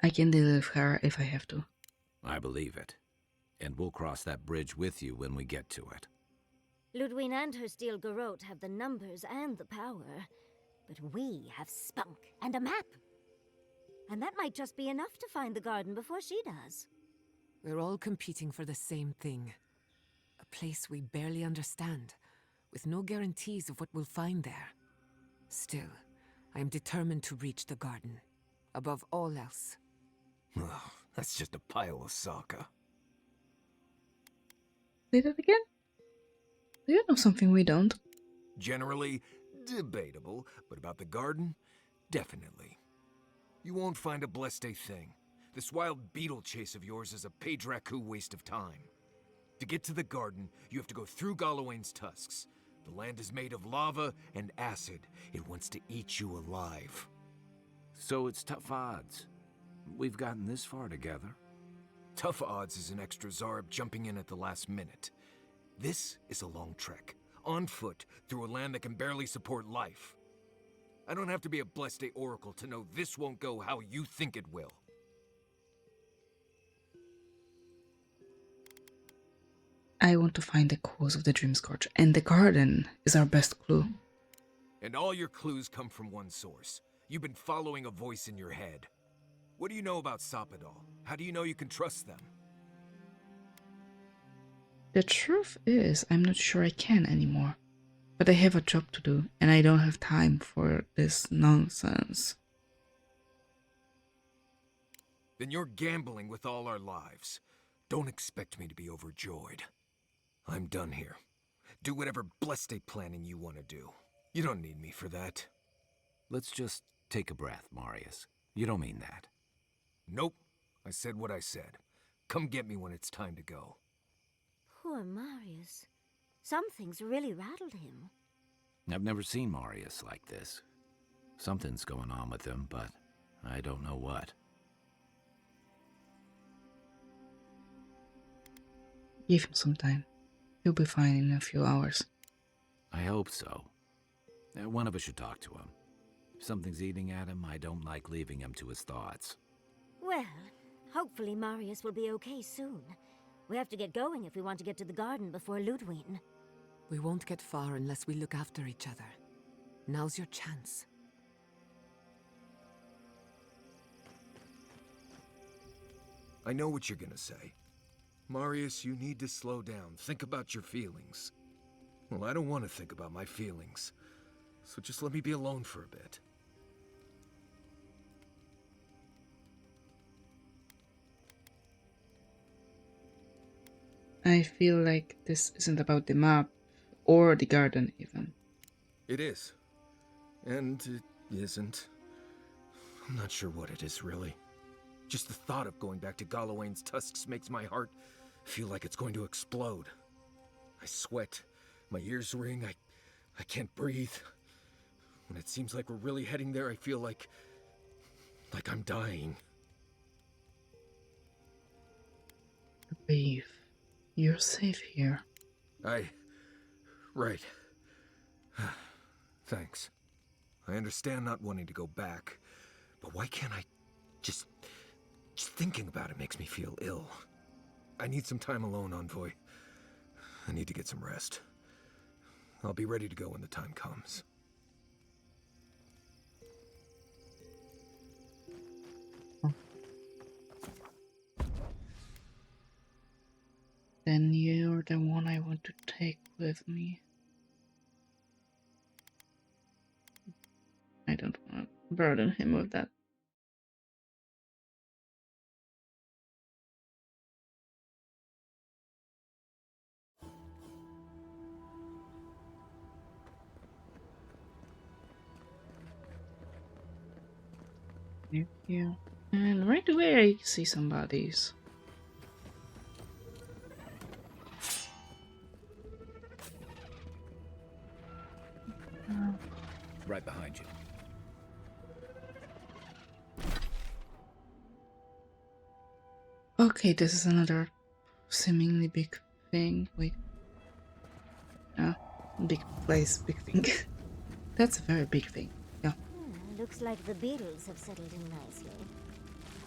I can deal with her if I have to. I believe it. And we'll cross that bridge with you when we get to it. Ludwig and her steel garrote have the numbers and the power, but we have spunk and a map. And that might just be enough to find the garden before she does. We're all competing for the same thing. A place we barely understand, with no guarantees of what we'll find there. Still, I am determined to reach the garden, above all else. Ugh, that's just a pile of Sokka. Say that again? Do you know something we don't? Generally, debatable, but about the garden, definitely. You won't find a blessed thing. This wild beetle chase of yours is a Padraku waste of time. To get to the garden, you have to go through Galawain's tusks. The land is made of lava and acid. It wants to eat you alive. So it's tough odds. We've gotten this far together. Tough odds is an extra Zarb jumping in at the last minute. This is a long trek, on foot, through a land that can barely support life. I don't have to be a Blessed Oracle to know this won't go how you think it will. I want to find the cause of the Dream Scourge, and the garden is our best clue. And all your clues come from one source. You've been following a voice in your head. What do you know about Soppadal? How do you know you can trust them? The truth is, I'm not sure I can anymore. But I have a job to do, and I don't have time for this nonsense. Then you're gambling with all our lives. Don't expect me to be overjoyed. I'm done here. Do whatever blessed planning you want to do. You don't need me for that. Let's just take a breath, Marius. You don't mean that. Nope. I said what I said. Come get me when it's time to go. Poor Marius. Something's really rattled him. I've never seen Marius like this. Something's going on with him, but I don't know what. Give him some time. He'll be fine in a few hours. I hope so. One of us should talk to him. If something's eating at him, I don't like leaving him to his thoughts. Well, hopefully Marius will be okay soon. We have to get going if we want to get to the garden before Ludwig. We won't get far unless we look after each other. Now's your chance. I know what you're gonna say. Marius, you need to slow down. Think about your feelings. Well, I don't want to think about my feelings. So just let me be alone for a bit. I feel like this isn't about the map or the garden even. It is. And it isn't. I'm not sure what it is, really. Just the thought of going back to Galawain's tusks makes my heart feel like it's going to explode. I sweat. My ears ring. I can't breathe. When it seems like we're really heading there, I feel like I'm dying. Breathe. You're safe here. Right. Thanks. I understand not wanting to go back, but why can't I just thinking about it makes me feel ill. I need some time alone, Envoy. I need to get some rest. I'll be ready to go when the time comes. Then you're the one I want to take with me. I don't want to burden him with that. Thank you. And right away I see some bodies. Right behind you. Okay, this is another seemingly big thing. Wait. Big place, big thing. That's a very big thing. Yeah. Looks like the beetles have settled in nicely.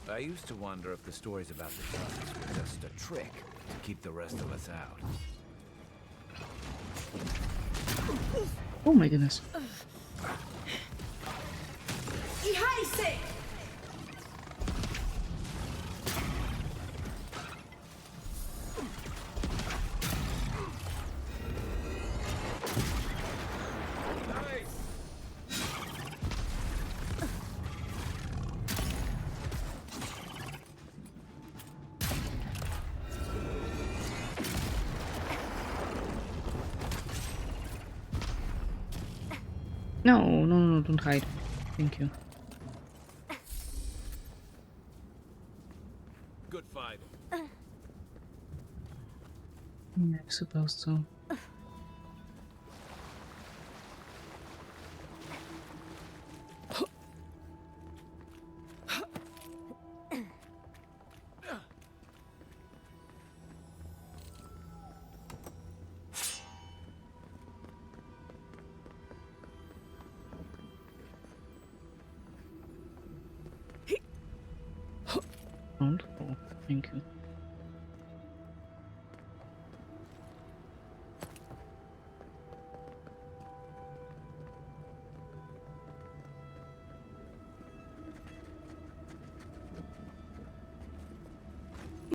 I used to wonder if the stories about the tusks were just a trick to keep the rest of us out. Oh my goodness. No, don't hide. Thank you. Good fight. Yeah, I suppose so. Don't fall. Thank you.